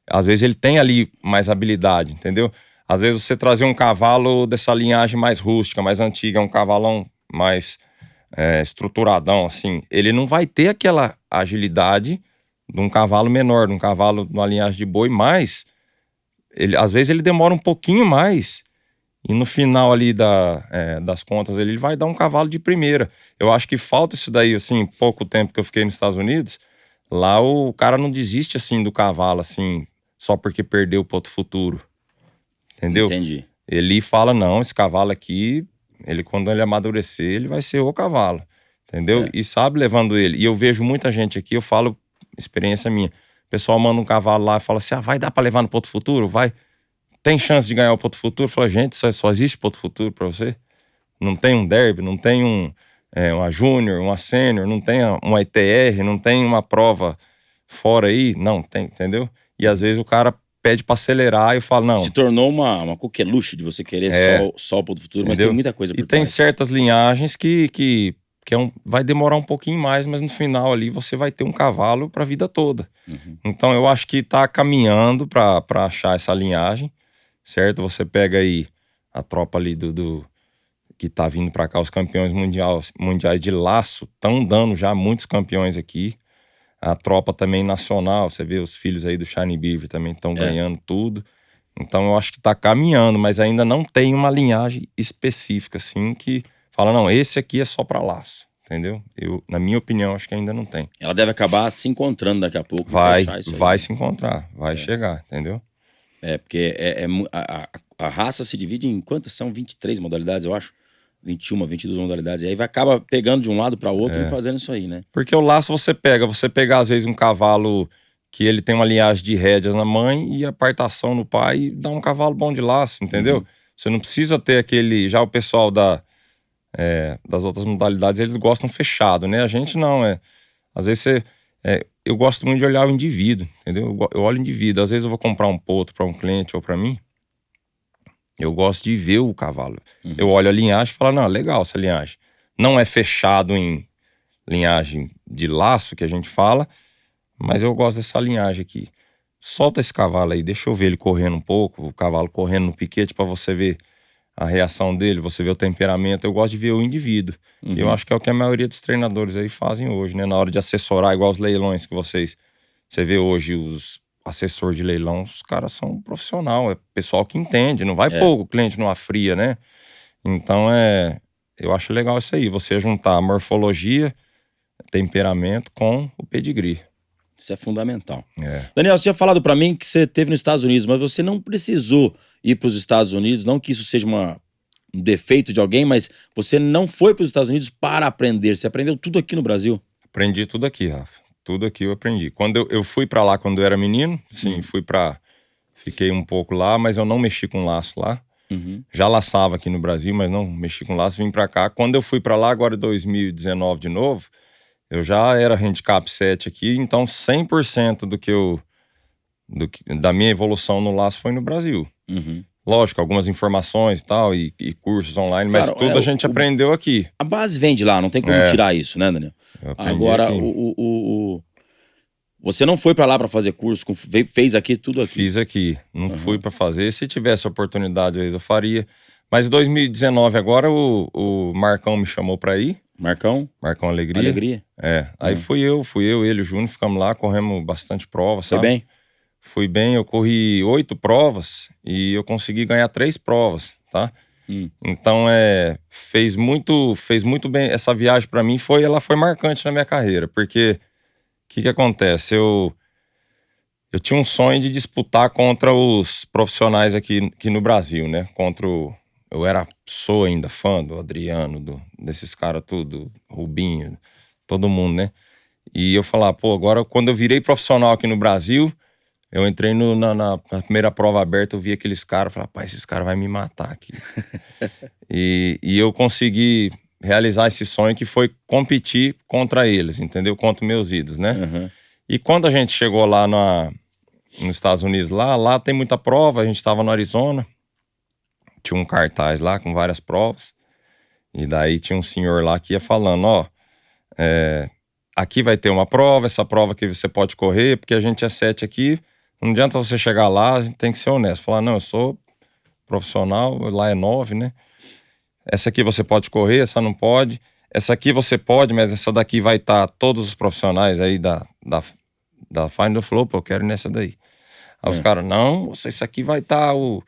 Às vezes ele tem ali mais habilidade, entendeu? Às vezes você trazer um cavalo dessa linhagem mais rústica, mais antiga, um cavalão mais estruturadão, assim, ele não vai ter aquela agilidade de um cavalo menor, de um cavalo de uma linhagem de boi, mas às vezes ele demora um pouquinho mais e no final ali das contas ele vai dar um cavalo de primeira. Eu acho que falta isso daí, assim, pouco tempo que eu fiquei nos Estados Unidos, lá o cara não desiste, assim, do cavalo, assim, só porque perdeu o ponto futuro, entendeu? Entendi. Ele fala, não, esse cavalo aqui, quando ele amadurecer, ele vai ser o cavalo, entendeu? E sabe levando ele. E eu vejo muita gente aqui, eu falo, experiência minha, o pessoal manda um cavalo lá e fala assim, vai dar pra levar no ponto futuro? Vai. Tem chance de ganhar o ponto futuro? Fala, gente, só existe ponto futuro pra você? Não tem um derby, não tem uma júnior, uma sênior, não tem uma ITR, não tem uma prova fora aí? Não, tem, entendeu? E às vezes o cara pede pra acelerar e eu falo, não. Se tornou uma coqueluche de você querer só o ponto futuro, entendeu? Mas tem muita coisa por trás. E tem certas linhagens que vai demorar um pouquinho mais, mas no final ali você vai ter um cavalo para a vida toda. Uhum. Então eu acho que tá caminhando para achar essa linhagem, certo? Você pega aí a tropa ali que tá vindo para cá, os campeões mundiais de laço, estão dando já muitos campeões aqui. A tropa também nacional, você vê os filhos aí do Shiny Beaver também estão ganhando tudo. Então eu acho que tá caminhando, mas ainda não tem uma linhagem específica assim que fala, não, esse aqui é só para laço, entendeu? Na minha opinião, acho que ainda não tem. Ela deve acabar se encontrando daqui a pouco. Vai se encontrar, vai chegar, entendeu? Porque a raça se divide em quantas são? 23 modalidades, eu acho. 21, 22 modalidades. E aí acaba pegando de um lado para outro e fazendo isso aí, né? Porque o laço você pega às vezes um cavalo que ele tem uma linhagem de rédeas na mãe e apartação no pai e dá um cavalo bom de laço, entendeu? Uhum. Você não precisa ter aquele... Já o pessoal das outras modalidades, eles gostam fechado, né? A gente não, às vezes eu gosto muito de olhar o indivíduo, entendeu? Eu olho o indivíduo, às vezes eu vou comprar um potro para um cliente ou para mim, eu gosto de ver o cavalo. Uhum. Eu olho a linhagem e falo, não, legal essa linhagem. Não é fechado em linhagem de laço, que a gente fala, mas eu gosto dessa linhagem aqui. Solta esse cavalo aí, deixa eu ver ele correndo um pouco, o cavalo correndo no piquete para você ver a reação dele, você vê o temperamento. Eu gosto de ver o indivíduo. Uhum. Eu acho que é o que a maioria dos treinadores aí fazem hoje, né? Na hora de assessorar, igual os leilões que você vê hoje, os assessores de leilão, os caras são profissional, é pessoal que entende, não vai pôr o cliente numa fria, né? Então eu acho legal isso aí, você juntar a morfologia, temperamento com o pedigree. Isso é fundamental. Daniel, você tinha falado para mim que você esteve nos Estados Unidos, mas você não precisou ir para os Estados Unidos, não que isso seja um defeito de alguém, mas você não foi para os Estados Unidos para aprender, você aprendeu tudo aqui no Brasil? Aprendi tudo aqui, Rafa. Tudo aqui eu aprendi. Quando eu fui para lá quando eu era menino, sim, fiquei um pouco lá, mas eu não mexi com laço lá. Uhum. Já laçava aqui no Brasil, mas não mexi com laço, vim para cá. Quando eu fui para lá, agora em 2019 de novo, eu já era handicap 7 aqui, então 100% da minha evolução no laço foi no Brasil. Uhum. Lógico, algumas informações e tal, e cursos online, mas tudo a gente aprendeu aqui. A base vem de lá, não tem como tirar isso, né, Daniel? Agora, você não foi pra lá pra fazer curso, fez aqui tudo aqui? Fiz aqui, não fui pra fazer. Se tivesse oportunidade, às vezes eu faria. Mas em 2019 agora, o Marcão me chamou pra ir. Marcão Alegria? Alegria. Aí fui eu, ele, o Júnior, ficamos lá, corremos bastante provas, sabe? Foi bem? Fui bem, eu corri 8 provas e eu consegui ganhar 3 provas, tá? Então, fez muito bem. Essa viagem pra mim ela foi marcante na minha carreira, porque o que acontece? Eu tinha um sonho de disputar contra os profissionais aqui no Brasil, né? Sou ainda fã do Adriano, desses caras tudo, Rubinho, todo mundo, né? E eu falar, pô, agora quando eu virei profissional aqui no Brasil, eu entrei na primeira prova aberta, eu vi aqueles caras, falei, rapaz, esses caras vão me matar aqui. e eu consegui realizar esse sonho que foi competir contra eles, entendeu? Contra meus ídolos, né? Uhum. E quando a gente chegou lá nos Estados Unidos, lá tem muita prova, a gente estava no Arizona, tinha um cartaz lá com várias provas, e daí tinha um senhor lá que ia falando, ó, aqui vai ter uma prova, essa prova que você pode correr, porque a gente é 7 aqui, não adianta você chegar lá, a gente tem que ser honesto, falar, não, eu sou profissional, lá é 9, né? Essa aqui você pode correr, essa não pode, essa aqui você pode, mas essa daqui vai estar todos os profissionais aí da Final Flow, pô, eu quero ir nessa daí. Aí os caras, não, isso aqui vai estar o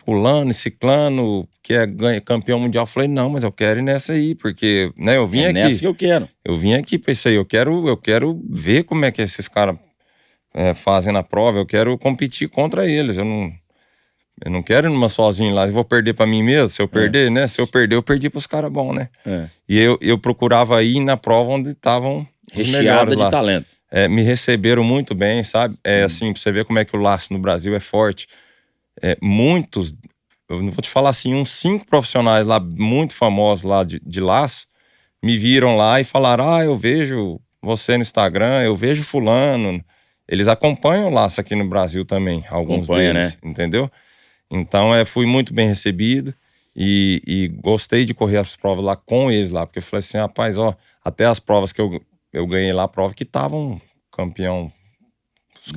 fulano, ciclano, que é campeão mundial. Eu falei, não, mas eu quero ir nessa aí, porque, né, eu vim aqui. Nessa que eu quero. Eu vim aqui pra isso aí, eu quero ver como é que esses caras fazem na prova, eu quero competir contra eles, eu não quero ir numa sozinho lá, eu vou perder pra mim mesmo, se eu perder, né? Se eu perder, eu perdi pros caras bons, né? E eu procurava ir na prova onde estavam recheada de talento. Me receberam muito bem, sabe? Assim, pra você ver como é que o laço no Brasil é forte. Muitos, eu não vou te falar assim, uns 5 profissionais lá, muito famosos lá de laço, me viram lá e falaram, eu vejo você no Instagram, eu vejo fulano. Eles acompanham o laço aqui no Brasil também, alguns deles, né? Entendeu? Então, fui muito bem recebido e gostei de correr as provas lá com eles lá, porque eu falei assim, rapaz, ó, até as provas que eu ganhei lá, prova que estavam campeão, os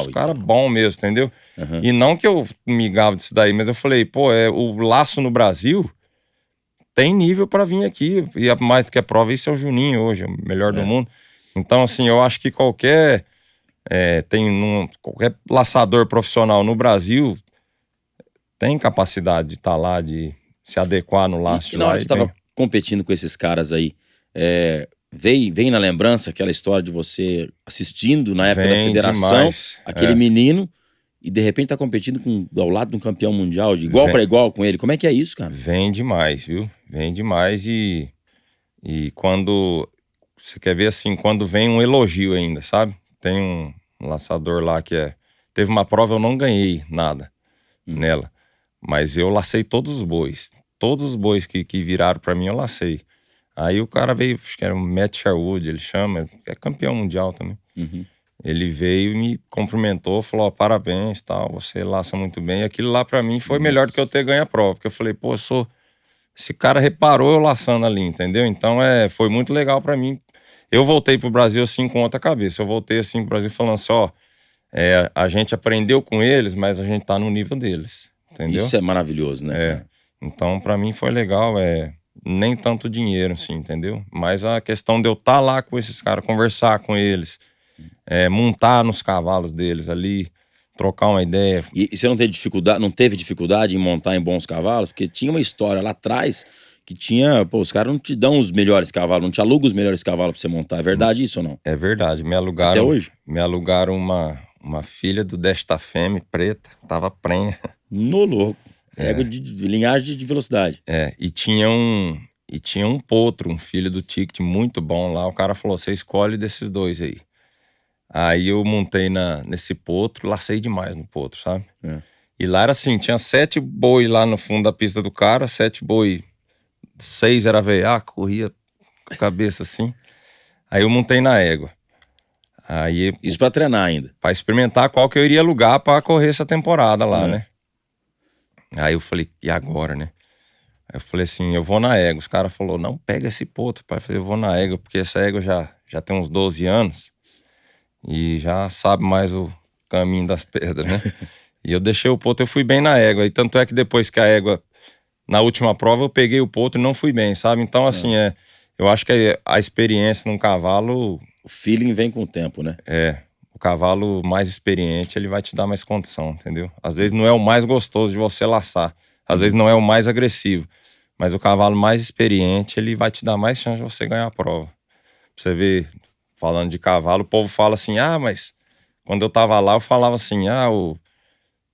caras bons mesmo, entendeu? Uhum. E não que eu me gavo disso daí, mas eu falei, pô, o laço no Brasil tem nível pra vir aqui, e mais do que a prova, isso é o Juninho hoje, é o melhor do mundo. Então, assim, eu acho que qualquer laçador profissional no Brasil tem capacidade de estar lá, de se adequar no laço. E na hora que você estava competindo com esses caras aí, vem na lembrança aquela história de você assistindo na época da federação, demais. aquele menino, e de repente tá competindo ao lado de um campeão mundial, de igual para igual com ele. Como é que é isso, cara? Vem demais, viu? Vem demais e quando... Você quer ver assim, quando vem um elogio ainda, sabe? Tem um laçador lá que teve uma prova, eu não ganhei nada nela. Mas eu lacei todos os bois. Todos os bois que viraram pra mim, eu lacei. Aí o cara veio, acho que era o Matt Sherwood, ele chama, é campeão mundial também. Uhum. Ele veio e me cumprimentou, falou, parabéns, tal, você laça muito bem. E aquilo lá pra mim foi melhor do que eu ter ganho a prova. Porque eu falei, pô, esse cara reparou eu laçando ali, entendeu? Então foi muito legal pra mim. Eu voltei pro Brasil assim com outra cabeça. Eu voltei assim pro Brasil falando assim, ó, a gente aprendeu com eles, mas a gente tá no nível deles. Entendeu? Isso é maravilhoso, né? Então, pra mim foi legal, nem tanto dinheiro, assim, entendeu? Mas a questão de eu estar lá com esses caras, conversar com eles, montar nos cavalos deles ali, trocar uma ideia. E você não teve dificuldade em montar em bons cavalos? Porque tinha uma história lá atrás que tinha, os caras não te dão os melhores cavalos, não te alugam os melhores cavalos pra você montar. É verdade isso ou não? É verdade, me alugaram. Até hoje? Me alugaram uma filha do Desta Fêmea preta, tava prenha. No louco. Égua de linhagem de velocidade. E tinha um potro, um filho do Ticket muito bom lá. O cara falou, você escolhe desses dois aí. Aí eu montei nesse potro, lacei demais no potro, sabe? E lá era assim, tinha 7 boi lá no fundo da pista do cara, 7 boi, 6 era veiaco, corria com a cabeça assim. Aí eu montei na égua. Aí, isso pra treinar ainda? Pra experimentar qual que eu iria alugar pra correr essa temporada lá, né? Aí eu falei, e agora, né? Aí eu falei assim, eu vou na égua. Os caras falaram, não, pega esse potro, pai. Eu falei, eu vou na égua, porque essa égua já tem uns 12 anos e já sabe mais o caminho das pedras, né? E eu deixei o potro, eu fui bem na égua. E tanto é que depois que a égua, na última prova, eu peguei o potro e não fui bem, sabe? Então, assim, eu acho que a experiência num cavalo... O feeling vem com o tempo, né? O cavalo mais experiente, ele vai te dar mais condição, entendeu? Às vezes não é o mais gostoso de você laçar. Às vezes não é o mais agressivo, mas o cavalo mais experiente, ele vai te dar mais chance de você ganhar a prova. Pra você ver, falando de cavalo, o povo fala assim, mas quando eu tava lá, eu falava assim,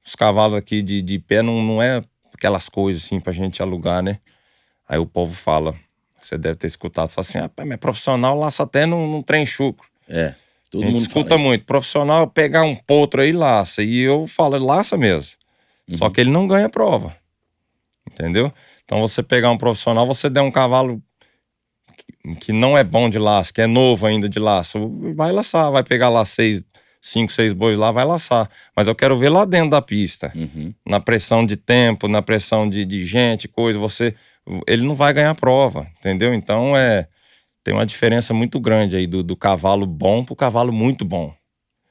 os cavalos aqui de pé não é aquelas coisas assim pra gente alugar, né? Aí o povo fala, você deve ter escutado, fala assim, mas profissional laça até num trem chucro. Todo A gente mundo escuta fala muito, profissional pegar um potro aí laça, e eu falo, laça mesmo. Só que ele não ganha prova, entendeu? Então você pegar um profissional, você der um cavalo que não é bom de laço, que é novo ainda de laço, vai laçar, vai pegar lá 5, 6 bois lá, vai laçar. Mas eu quero ver lá dentro da pista, na pressão de tempo, na pressão de gente, coisa, ele não vai ganhar prova, entendeu? Então tem uma diferença muito grande aí do cavalo bom pro cavalo muito bom.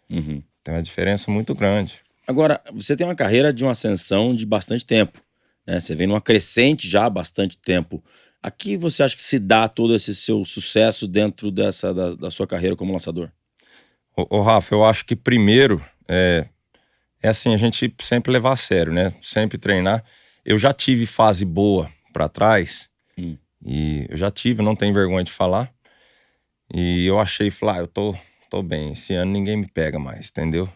Tem uma diferença muito grande. Agora, você tem uma carreira de uma ascensão de bastante tempo, né? Você vem numa crescente já há bastante tempo. A que você acha que se dá todo esse seu sucesso dentro da sua carreira como lançador? Ô Rafa, eu acho que primeiro é assim, a gente sempre levar a sério, né? Sempre treinar. Eu já tive fase boa pra trás, e eu já tive, não tenho vergonha de falar. E eu achei, falei, eu tô bem, esse ano ninguém me pega mais, entendeu?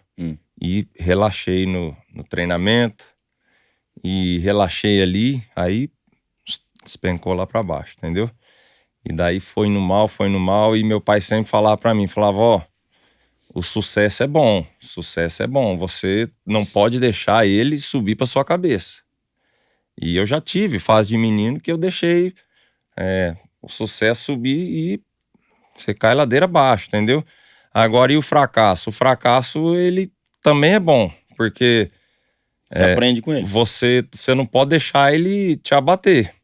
E relaxei no treinamento, e relaxei ali, aí despencou lá pra baixo, entendeu? E daí foi no mal, e meu pai sempre falava pra mim, falava, o sucesso é bom, você não pode deixar ele subir pra sua cabeça. E eu já tive fase de menino que eu deixei o sucesso subir e você cai ladeira abaixo, entendeu? Agora, e o fracasso? O fracasso, ele também é bom, porque Você aprende com ele. você não pode deixar ele te abater.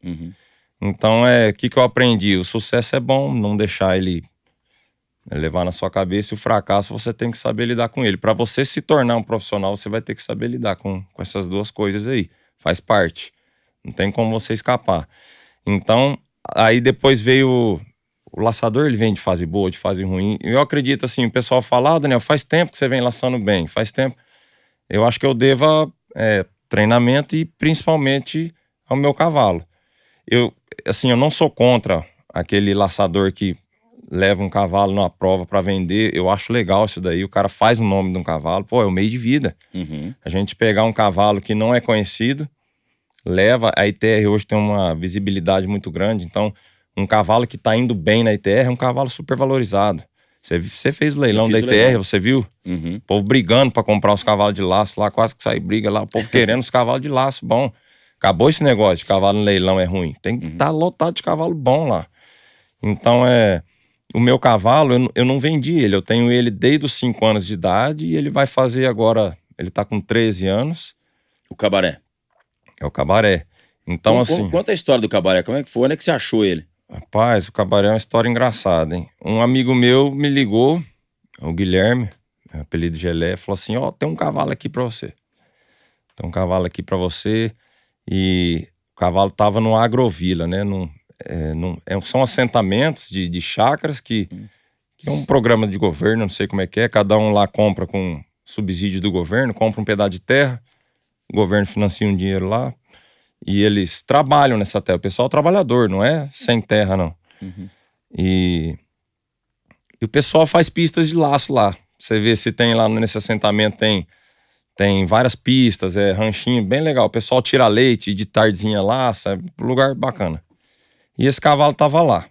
Então, o que eu aprendi? O sucesso é bom, não deixar ele levar na sua cabeça, e o fracasso você tem que saber lidar com ele. Para você se tornar um profissional, você vai ter que saber lidar com essas duas coisas aí. Faz parte. Não tem como você escapar. Então, aí depois veio o laçador, ele vem de fase boa, de fase ruim. Eu acredito assim, o pessoal fala, Daniel, faz tempo que você vem laçando bem, faz tempo. Eu acho que eu devo treinamento e principalmente ao meu cavalo. Eu não sou contra aquele laçador que leva um cavalo numa prova para vender. Eu acho legal isso daí, o cara faz o nome de um cavalo, é o meio de vida. A gente pegar um cavalo que não é conhecido, leva, a ITR hoje tem uma visibilidade muito grande, então um cavalo que tá indo bem na ITR é um cavalo super valorizado. Você fez o leilão da ITR, você viu? O povo brigando pra comprar os cavalos de laço lá, quase que sai briga lá, o povo querendo os cavalos de laço bom. Acabou esse negócio de cavalo no leilão é ruim. Tem que estar lotado de cavalo bom lá. Então o meu cavalo, eu não vendi ele, eu tenho ele desde os 5 anos de idade, e ele vai fazer agora, ele tá com 13 anos. O Cabaré. É o Cabaré. Então, Conta a história do Cabaré, como é que foi? Onde é que você achou ele? Rapaz, o Cabaré é uma história engraçada, hein? Um amigo meu me ligou, o Guilherme, apelido Gelé, falou assim, tem um cavalo aqui pra você. Tem um cavalo aqui pra você. E o cavalo tava no Agrovila, né? São assentamentos de chácaras que é um programa de governo, não sei como é que é. Cada um lá compra com subsídio do governo, compra um pedaço de terra, o governo financia um dinheiro lá. E eles trabalham nessa terra. O pessoal é trabalhador, não é sem terra, não. E o pessoal faz pistas de laço lá. Você vê se tem lá nesse assentamento, tem várias pistas, ranchinho, bem legal. O pessoal tira leite de tardezinha laça, é um lugar bacana. E esse cavalo tava lá.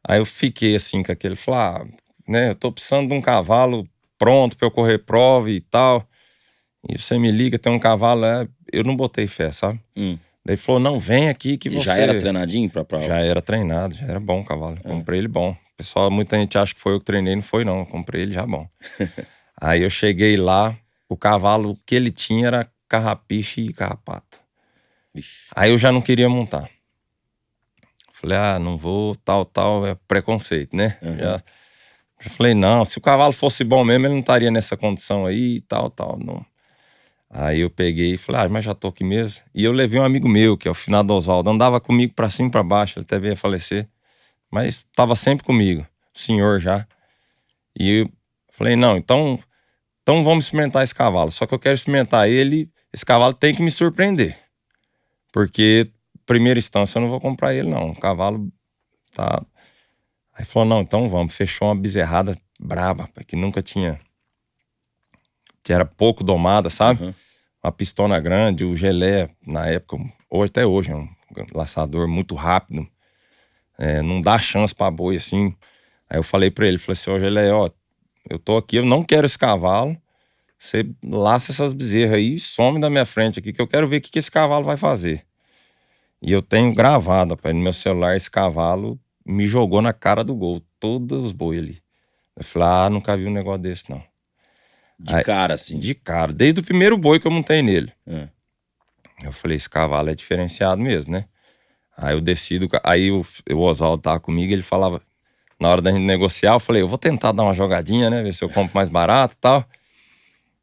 Aí eu fiquei assim com aquele, falei, eu tô precisando de um cavalo pronto pra eu correr prova e tal. E você me liga, tem um cavalo, eu não botei fé, sabe? Daí falou, não, vem aqui que você... Já era treinadinho pra prova? Já era treinado, já era bom o cavalo. Comprei ele bom. Pessoal, muita gente acha que foi eu que treinei, não foi não. Comprei ele já bom. Aí eu cheguei lá, o cavalo que ele tinha era carrapicho e carrapato. Aí eu já não queria montar. Falei, não vou, tal, é preconceito, né? Já falei, não, se o cavalo fosse bom mesmo, ele não estaria nessa condição aí, tal, não. Aí eu peguei e falei, mas já tô aqui mesmo. E eu levei um amigo meu, que é o finado Oswaldo, andava comigo pra cima e pra baixo, ele até veio a falecer, mas tava sempre comigo, senhor já. E eu falei, não, então vamos experimentar esse cavalo, só que eu quero experimentar ele, esse cavalo tem que me surpreender. Porque, primeira instância, eu não vou comprar ele, não. O cavalo tá... Aí falou, não, então vamos. Fechou uma bezerrada braba, que nunca tinha... Que era pouco domada, sabe? Uhum. Uma pistona grande, o Gelé, na época, ou até hoje, é um laçador muito rápido. Não dá chance pra boi, assim. Aí eu falei pra ele, falei assim, ô Gelé, ó, eu tô aqui, eu não quero esse cavalo. Você laça essas bezerras aí e some da minha frente aqui, que eu quero ver o que esse cavalo vai fazer. E eu tenho gravado, rapaz, no meu celular, esse cavalo me jogou na cara do gol, todos os boi ali. Eu falei, nunca vi um negócio desse, não. De Aí, cara, assim. de cara, desde o primeiro boi que eu montei nele. É. Eu falei, esse cavalo é diferenciado mesmo, né? Aí eu decido, aí o Oswaldo tava comigo, ele falava, na hora da gente negociar, eu falei, eu vou tentar dar uma jogadinha, né? Ver se eu compro mais barato e tal.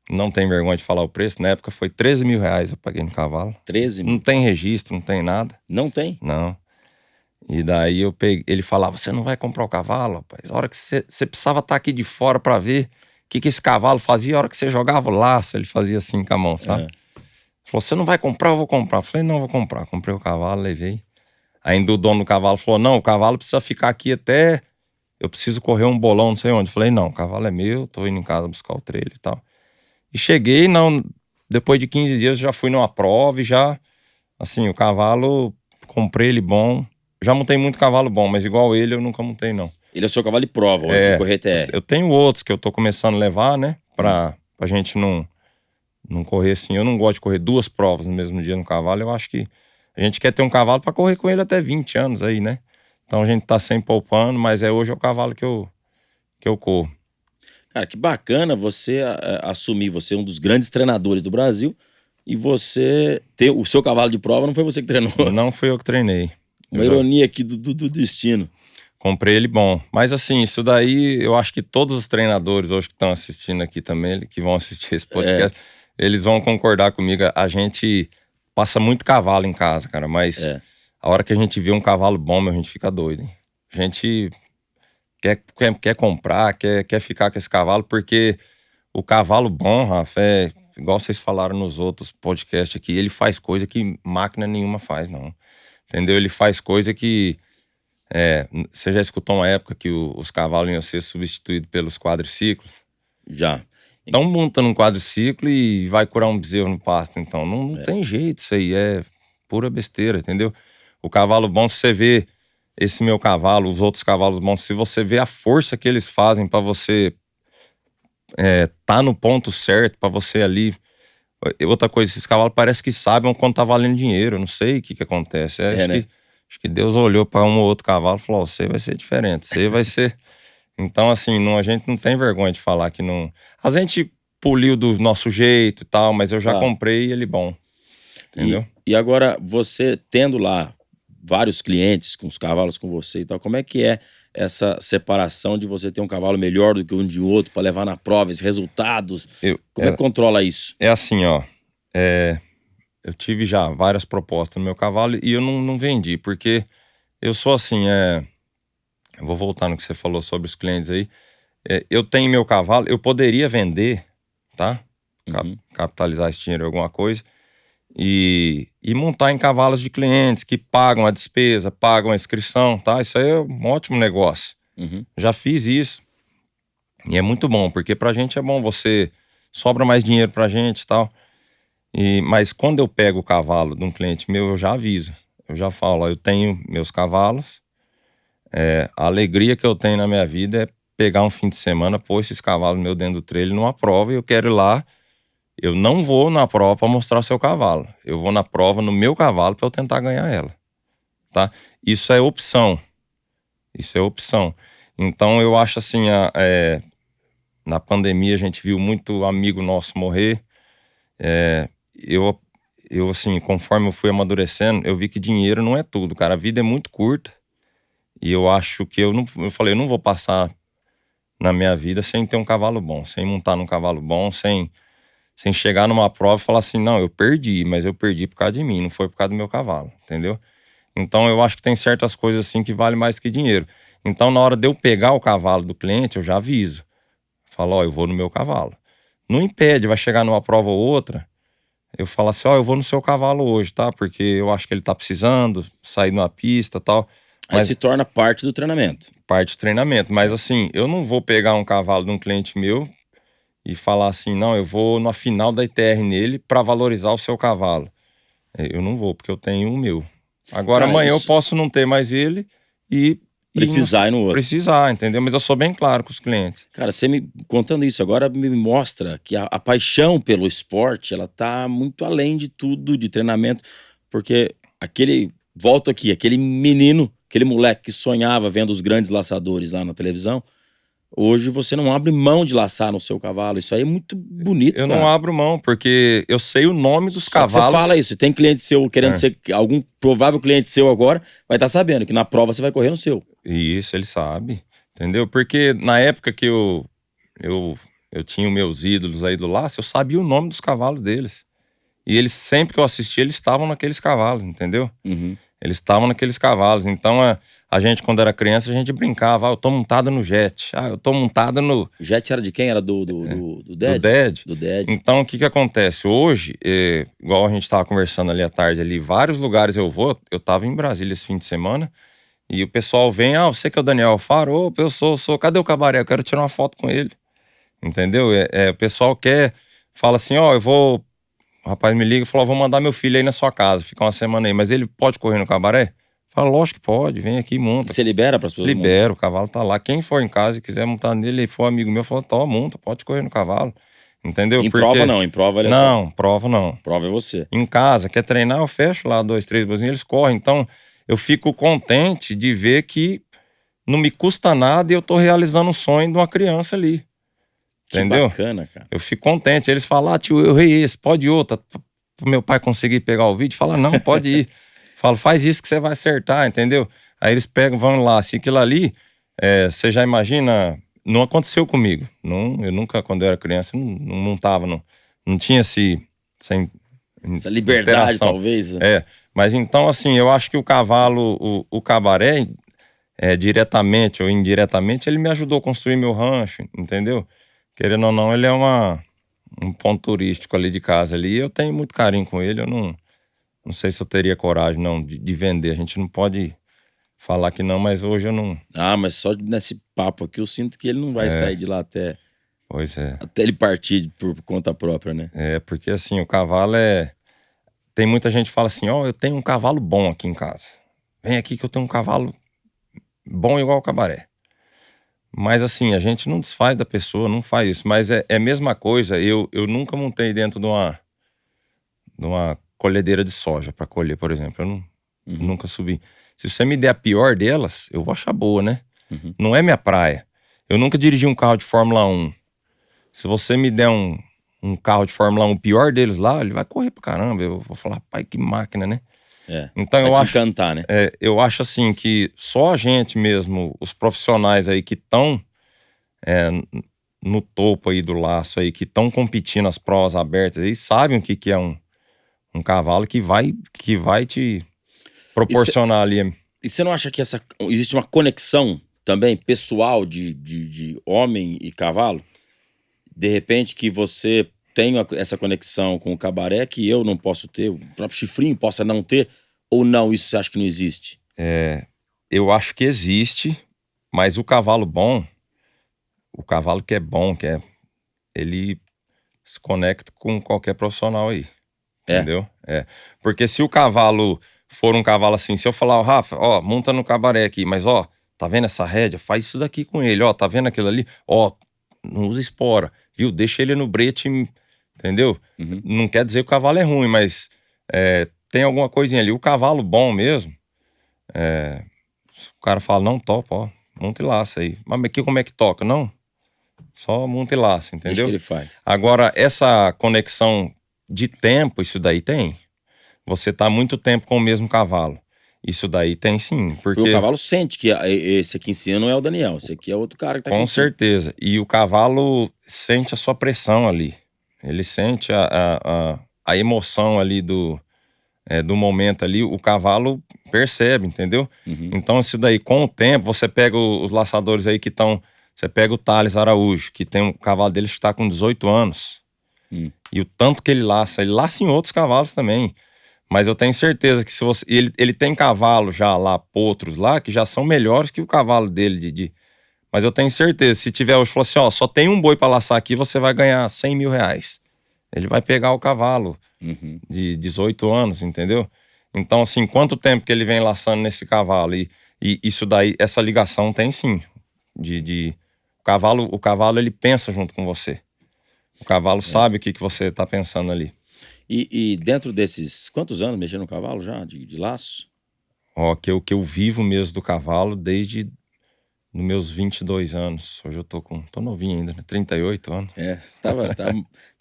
Não tem vergonha de falar o preço. Na época foi 13 mil reais eu paguei no cavalo. 13 Não mil. tem registro, não tem nada. Não tem? Não. E daí eu peguei, ele falava, você não vai comprar o cavalo, rapaz? A hora que você precisava estar aqui de fora pra ver o que esse cavalo fazia, a hora que você jogava o laço, ele fazia assim com a mão, sabe? Falou, você não vai comprar, eu vou comprar. Eu falei, não, vou comprar. Comprei o cavalo, levei. Ainda o dono do cavalo falou, não, o cavalo precisa ficar aqui até... Eu preciso correr um bolão, não sei onde. Eu falei, não, o cavalo é meu, tô indo em casa buscar o trailer e tal. E cheguei, não, depois de 15 dias já fui numa prova e já, assim, o cavalo, comprei ele bom. Já montei muito cavalo bom, mas igual ele eu nunca montei, não. Ele é o seu cavalo de prova, hoje de correr TR. Eu tenho outros que eu tô começando a levar, né, pra gente não correr assim. Eu não gosto de correr 2 provas no mesmo dia no cavalo. Eu acho que a gente quer ter um cavalo pra correr com ele até 20 anos aí, né? Então a gente tá sempre poupando, mas hoje é o cavalo que eu corro. Cara, que bacana você assumir, você é um dos grandes treinadores do Brasil, e você ter o seu cavalo de prova não foi você que treinou. Não fui eu que treinei. Uma ironia aqui do destino. Comprei ele bom. Mas assim, isso daí eu acho que todos os treinadores hoje que estão assistindo aqui também, que vão assistir esse podcast, eles vão concordar comigo. A gente passa muito cavalo em casa, cara, mas a hora que a gente vê um cavalo bom, a gente fica doido, hein? A gente quer comprar, quer ficar com esse cavalo, porque o cavalo bom, Rafa, igual vocês falaram nos outros podcasts aqui, ele faz coisa que máquina nenhuma faz, não. Entendeu? Ele faz coisa que... você já escutou uma época que os cavalos iam ser substituídos pelos quadriciclos? Já. Então monta num quadriciclo e vai curar um bezerro no pasto. Então não tem jeito, isso aí é pura besteira, entendeu? O cavalo bom, se você vê esse meu cavalo, os outros cavalos bons, se você vê a força que eles fazem pra você tá no ponto certo, pra você ali... Outra coisa, esses cavalos parece que sabem quanto tá valendo dinheiro. Eu não sei o que acontece. Acho que Deus olhou para um ou outro cavalo e falou, você vai ser diferente, você vai ser... Então, assim, a gente não tem vergonha de falar que não... A gente poliu do nosso jeito e tal, mas eu já comprei ele bom. Entendeu? E agora, você tendo lá vários clientes com os cavalos com você e tal, como é que é essa separação de você ter um cavalo melhor do que um de outro para levar na prova, esses resultados? Como é que controla isso? É assim, ó. Eu tive já várias propostas no meu cavalo e eu não vendi, porque eu sou assim, eu vou voltar no que você falou sobre os clientes aí. Eu tenho meu cavalo, eu poderia vender, tá? Capitalizar esse dinheiro em alguma coisa e montar em cavalos de clientes que pagam a despesa, pagam a inscrição, tá? Isso aí é um ótimo negócio. Já fiz isso e é muito bom, porque pra gente é bom, você sobra mais dinheiro pra gente e tal. Mas quando eu pego o cavalo de um cliente meu, eu já aviso. Eu já falo, ó, eu tenho meus cavalos. A alegria que eu tenho na minha vida é pegar um fim de semana, pôr esses cavalos meus dentro do trailer numa prova e eu quero ir lá. Eu não vou na prova para mostrar o seu cavalo. Eu vou na prova no meu cavalo para eu tentar ganhar ela. Tá? Isso é opção. Isso é opção. Então eu acho assim, na pandemia a gente viu muito amigo nosso morrer. Eu assim, conforme eu fui amadurecendo, eu vi que dinheiro não é tudo, cara. A vida é muito curta. E eu acho que eu falei, eu não vou passar na minha vida sem ter um cavalo bom, sem montar num cavalo bom, sem chegar numa prova e falar assim, não, eu perdi, mas eu perdi por causa de mim, não foi por causa do meu cavalo, entendeu? Então eu acho que tem certas coisas assim que valem mais que dinheiro. Então na hora de eu pegar o cavalo do cliente, eu já aviso. Falo, ó, eu vou no meu cavalo. Não impede, vai chegar numa prova ou outra, eu falo assim, ó, eu vou no seu cavalo hoje, tá? Porque eu acho que ele tá precisando sair numa pista e tal. Aí Mas se torna parte do treinamento. parte do treinamento. Mas assim, eu não vou pegar um cavalo de um cliente meu e falar assim, não, eu vou na final da ITR nele para valorizar o seu cavalo. Eu não vou, porque eu tenho o meu. Agora Cara, amanhã eu isso posso não ter mais ele e precisar ir no outro. precisar, entendeu? Mas eu sou bem claro com os clientes. Cara, você me contando isso agora me mostra que a paixão pelo esporte, ela tá muito além de tudo, de treinamento, porque volto aqui, aquele menino, aquele moleque que sonhava vendo os grandes laçadores lá na televisão, hoje você não abre mão de laçar no seu cavalo, isso aí é muito bonito, Eu cara. não abro mão, porque eu sei o nome dos Só que cavalos. você fala isso, tem cliente seu querendo É. ser, algum provável cliente seu agora, vai estar sabendo que na prova você vai correr no seu. Isso, ele sabe, entendeu? Porque na época que eu tinha os meus ídolos aí do laço, eu sabia o nome dos cavalos deles. E eles, sempre que eu assistia, eles estavam naqueles cavalos, entendeu? Uhum. Eles estavam naqueles cavalos. Então, a gente, quando era criança, a gente brincava. Ah, eu tô montada no jet. Ah, eu tô montada no... O jet era de quem? Era do Do Ded? DED. Do Ded. Então, o que que acontece? Hoje, igual a gente tava conversando ali à tarde, ali, vários lugares eu vou. Eu tava em Brasília esse fim de semana. E o pessoal vem, você que é o Daniel Alfaro? Opa, eu sou. Cadê o cabaré? Eu quero tirar uma foto com ele. Entendeu? O pessoal fala assim, eu vou... O rapaz me liga e falou, vou mandar meu filho aí na sua casa, fica uma semana aí. Mas ele pode correr no cabaré? Fala, lógico que pode, vem aqui, monta. Você libera para as pessoas? Libera, o cavalo tá lá. Quem for em casa e quiser montar nele, e for amigo meu, fala, monta, pode correr no cavalo. Entendeu? Em prova não, em prova ele é Não, só. prova não. Prova é você. Em casa, quer treinar, eu fecho lá 2, 3 bozinhos, eles correm. Então, eu fico contente de ver que não me custa nada e eu tô realizando um sonho de uma criança ali. Entendeu? Que bacana, cara. Eu fico contente. Eles falam, tio, eu errei esse, pode ir outra. Pro meu pai conseguir pegar o vídeo, fala, não, pode ir. Falo, faz isso que você vai acertar, entendeu? Aí eles pegam, vão lá. Se aquilo ali, você já imagina, não aconteceu comigo. Não, eu nunca, quando eu era criança, não montava, não tinha essa liberdade, interação. talvez. Mas então, assim, eu acho que o cavalo, o cabaré, diretamente ou indiretamente, ele me ajudou a construir meu rancho, entendeu? Querendo ou não, ele é um ponto turístico ali de casa ali. Eu tenho muito carinho com ele, eu não sei se eu teria coragem, não, de vender. A gente não pode falar que não, mas hoje eu não... Ah, mas só nesse papo aqui eu sinto que ele não vai sair de lá até ele partir por conta própria, né? Porque assim, o cavalo tem muita gente que fala assim, eu tenho um cavalo bom aqui em casa. Vem aqui que eu tenho um cavalo bom igual o cabaré. Mas assim, a gente não desfaz da pessoa, não faz isso. Mas é a mesma coisa, eu nunca montei dentro de uma colhedeira de soja para colher, por exemplo. Eu nunca subi. Se você me der a pior delas, eu vou achar boa, né? Uhum. Não é minha praia. Eu nunca dirigi um carro de Fórmula 1. Se você me der um carro de Fórmula 1, o pior deles lá, ele vai correr pra caramba. Eu vou falar, pai, que máquina, né? Então vai eu te acho, encantar, né? eu acho assim que só a gente mesmo, os profissionais aí que estão no topo aí do laço aí, que estão competindo as provas abertas aí, sabem o que é um cavalo que vai te proporcionar ali. E você não acha que existe uma conexão também pessoal de homem e cavalo? De repente que você tem essa conexão com o cabaré que eu não posso ter, o próprio Chifrinho possa não ter, ou não, isso você acha que não existe? Eu acho que existe, mas o cavalo bom, o cavalo que é bom, ele se conecta com qualquer profissional aí, entendeu? Porque se o cavalo for um cavalo assim, se eu falar, Rafa, monta no cabaré aqui, mas tá vendo essa rédea? Faz isso daqui com ele, tá vendo aquilo ali? Não usa espora, viu? Deixa ele no brete, entendeu? Uhum. Não quer dizer que o cavalo é ruim, mas tem alguma coisinha ali. O cavalo bom mesmo, o cara fala, não, topa, monta e laça aí. Mas aqui como é que toca? Não, só monta e laça, entendeu? Deixa que ele faz. Agora, essa conexão de tempo, isso daí tem. Você tá muito tempo com o mesmo cavalo. Isso daí tem sim, porque... O cavalo sente que esse aqui em cima não é o Daniel, esse aqui é outro cara que tá aqui Com em cima. certeza. E o cavalo sente a sua pressão ali. Ele sente a emoção ali do momento ali. O cavalo percebe, entendeu? Uhum. Então isso daí, com o tempo, você pega os laçadores aí que estão... Você pega o Thales Araújo, que tem um cavalo dele que está com 18 anos. E o tanto que ele laça em outros cavalos também. Mas eu tenho certeza que se você... Ele tem cavalo já lá, potros lá, que já são melhores que o cavalo dele. Mas eu tenho certeza, se tiver hoje, falou assim, ó, só tem um boi pra laçar aqui, você vai ganhar 100 mil reais. Ele vai pegar o cavalo de 18 anos, entendeu? Então, assim, quanto tempo que ele vem laçando nesse cavalo? E isso daí, essa ligação tem sim. O cavalo, ele pensa junto com você. O cavalo sabe o que você tá pensando ali. E dentro desses... Quantos anos mexendo no cavalo já, de laço? Ó, que eu vivo mesmo do cavalo desde nos meus 22 anos. Hoje eu tô novinho ainda, né? 38 anos. Tava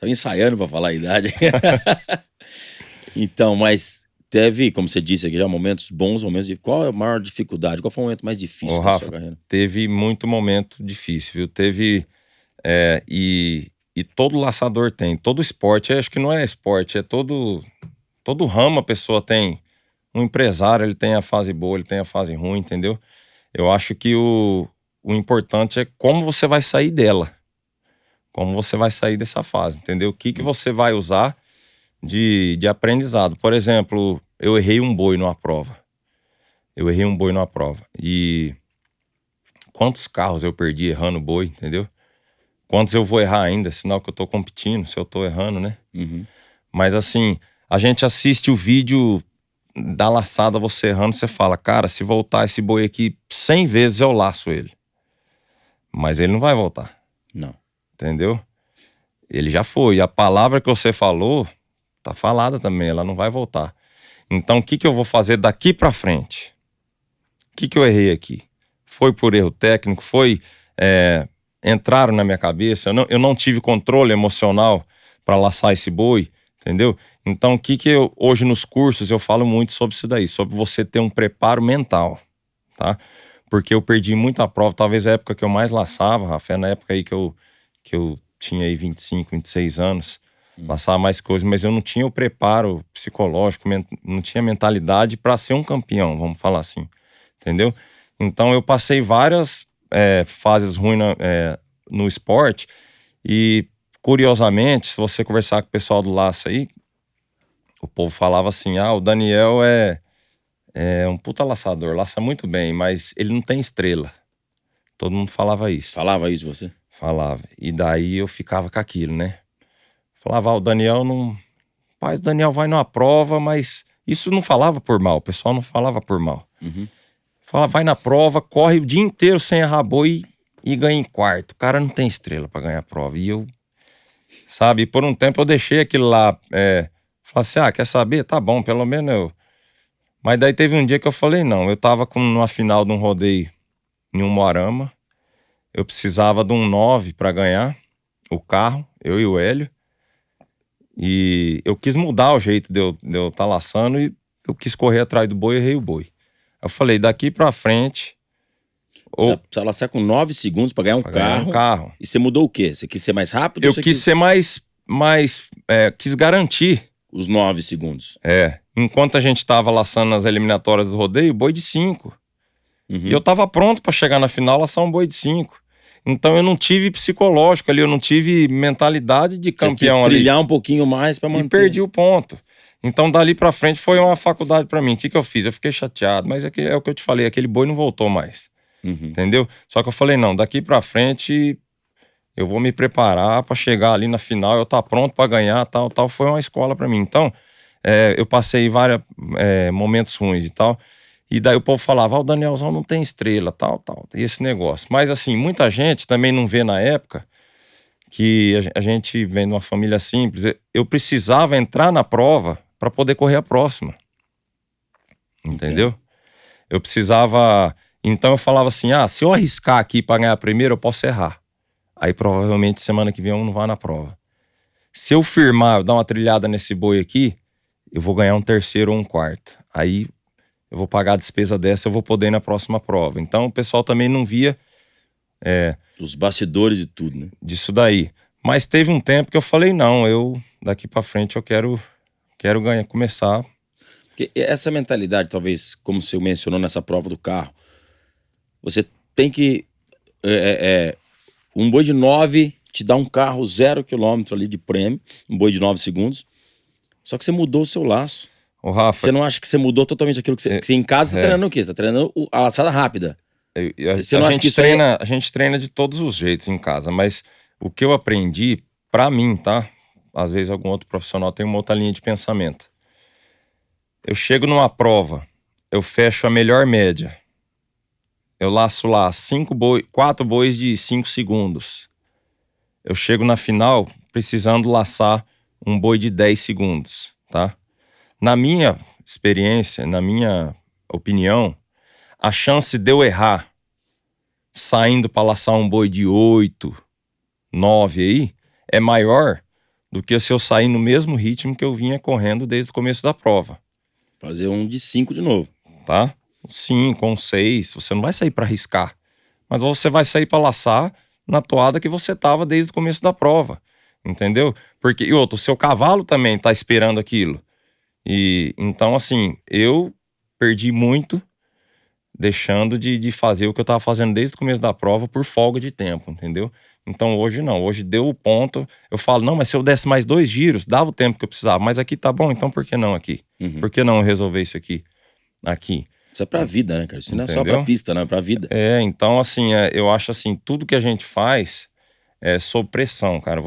ensaiando pra falar a idade. Então, mas teve, como você disse aqui, já momentos bons, momentos qual é a maior dificuldade? Qual foi o momento mais difícil da Rafa, sua carreira? teve muito momento difícil, viu? Teve... E todo laçador tem, todo esporte, acho que não é esporte, é todo ramo a pessoa tem. Um empresário, ele tem a fase boa, ele tem a fase ruim, entendeu? Eu acho que o importante é como você vai sair dela. Como você vai sair dessa fase, entendeu? O que você vai usar de aprendizado. Por exemplo, eu errei um boi numa prova. E quantos carros eu perdi errando boi, entendeu? Quantos eu vou errar ainda, sinal que eu tô competindo, se eu tô errando, né? Mas assim, a gente assiste o vídeo da laçada, você errando, você fala, cara, se voltar esse boi aqui 100 vezes, eu laço ele. Mas ele não vai voltar. Não. Entendeu? Ele já foi. E a palavra que você falou, tá falada também, ela não vai voltar. Então, o que eu vou fazer daqui pra frente? O que eu errei aqui? Foi por erro técnico? Entraram na minha cabeça? Eu não tive controle emocional para laçar esse boi, entendeu? Então, o que eu... Hoje nos cursos eu falo muito sobre isso daí, sobre você ter um preparo mental, tá? Porque eu perdi muita prova, talvez a época que eu mais laçava, Rafa, na época aí que eu tinha aí 25, 26 anos, laçava mais coisas, mas eu não tinha o preparo psicológico, não tinha mentalidade para ser um campeão, vamos falar assim, entendeu? Então eu passei várias fases ruins no esporte e, curiosamente, se você conversar com o pessoal do laço aí, o povo falava assim, o Daniel é um puta laçador, laça muito bem, mas ele não tem estrela. Todo mundo falava isso. Falava isso você? Falava. E daí eu ficava com aquilo, né? Falava, o Daniel não... Pai, o Daniel vai numa prova, mas isso não falava por mal, o pessoal não falava por mal. Falava, vai na prova, corre o dia inteiro sem errar boi e ganha em quarto. O cara não tem estrela pra ganhar a prova. E eu, sabe, por um tempo eu deixei aquilo lá, falei assim, quer saber? Tá bom, pelo menos eu... Mas daí teve um dia que eu falei, não, eu tava numa final de um rodeio em Umuarama, eu precisava de um 9 pra ganhar o carro, eu e o Hélio, e eu quis mudar o jeito de eu tá laçando e eu quis correr atrás do boi e errei o boi. Eu falei, daqui pra frente... Você precisa laçar com 9 segundos pra ganhar um carro. E você mudou o quê? Você quis ser mais rápido? Eu quis ser quis garantir. Os 9 segundos. Enquanto a gente tava laçando nas eliminatórias do rodeio, boi de 5. E eu tava pronto pra chegar na final, laçar um boi de 5. Então eu não tive psicológico ali, eu não tive mentalidade de campeão ali. Você quis trilhar um pouquinho mais pra manter. E perdi o ponto. Então dali pra frente foi uma faculdade pra mim. O que eu fiz? Eu fiquei chateado, mas é o que eu te falei, aquele boi não voltou mais. Entendeu? Só que eu falei, não, daqui pra frente eu vou me preparar pra chegar ali na final, eu tá pronto pra ganhar, tal. Foi uma escola pra mim. Então, eu passei vários momentos ruins e tal. E daí o povo falava, o Danielzão não tem estrela, tal, e esse negócio. Mas assim, muita gente também não vê na época que a gente vem de uma família simples. Eu precisava entrar na prova para poder correr a próxima. Entendeu? Eu precisava... Então eu falava assim, se eu arriscar aqui para ganhar a primeira, eu posso errar. Aí provavelmente semana que vem eu não vá na prova. Se eu firmar, eu dar uma trilhada nesse boi aqui, eu vou ganhar um terceiro ou um quarto. Aí eu vou pagar a despesa dessa, eu vou poder ir na próxima prova. Então o pessoal também não via... os bastidores de tudo, né? Disso daí. Mas teve um tempo que eu falei, não, daqui pra frente eu quero ganhar, começar. Porque essa mentalidade, talvez, como você mencionou nessa prova do carro, você tem que... um boi de 9 te dá um carro 0 km ali de prêmio, um boi de 9 segundos. Só que você mudou o seu laço. Ô, Rafa, Você não acha que você mudou totalmente aquilo que você... Porque em casa você tá treinando o quê? Você tá treinando a laçada rápida. Você não acha que isso a gente treina de todos os jeitos em casa, mas o que eu aprendi, pra mim, tá? Às vezes algum outro profissional tem uma outra linha de pensamento. Eu chego numa prova, eu fecho a melhor média. Eu laço lá 4 bois de 5 segundos. Eu chego na final precisando laçar um boi de 10 segundos, tá? Na minha experiência, na minha opinião, a chance de eu errar saindo para laçar um boi de 8, 9 aí, é maior do que se eu sair no mesmo ritmo que eu vinha correndo desde o começo da prova. Fazer um de 5 de novo. Tá? 5, um 6, você não vai sair para arriscar. Mas você vai sair para laçar na toada que você tava desde o começo da prova. Entendeu? Porque, e outro, o seu cavalo também tá esperando aquilo. E então, assim, eu perdi muito deixando de fazer o que eu tava fazendo desde o começo da prova por folga de tempo, entendeu? Então hoje não, hoje deu o ponto, eu falo, não, mas se eu desse mais 2 giros, dava o tempo que eu precisava, mas aqui tá bom, então por que não aqui? Por que não resolver isso aqui? Isso é pra vida, né, cara? Isso não é Entendeu? só pra pista, não, é pra vida. Então assim, eu acho assim, tudo que a gente faz é sob pressão, cara.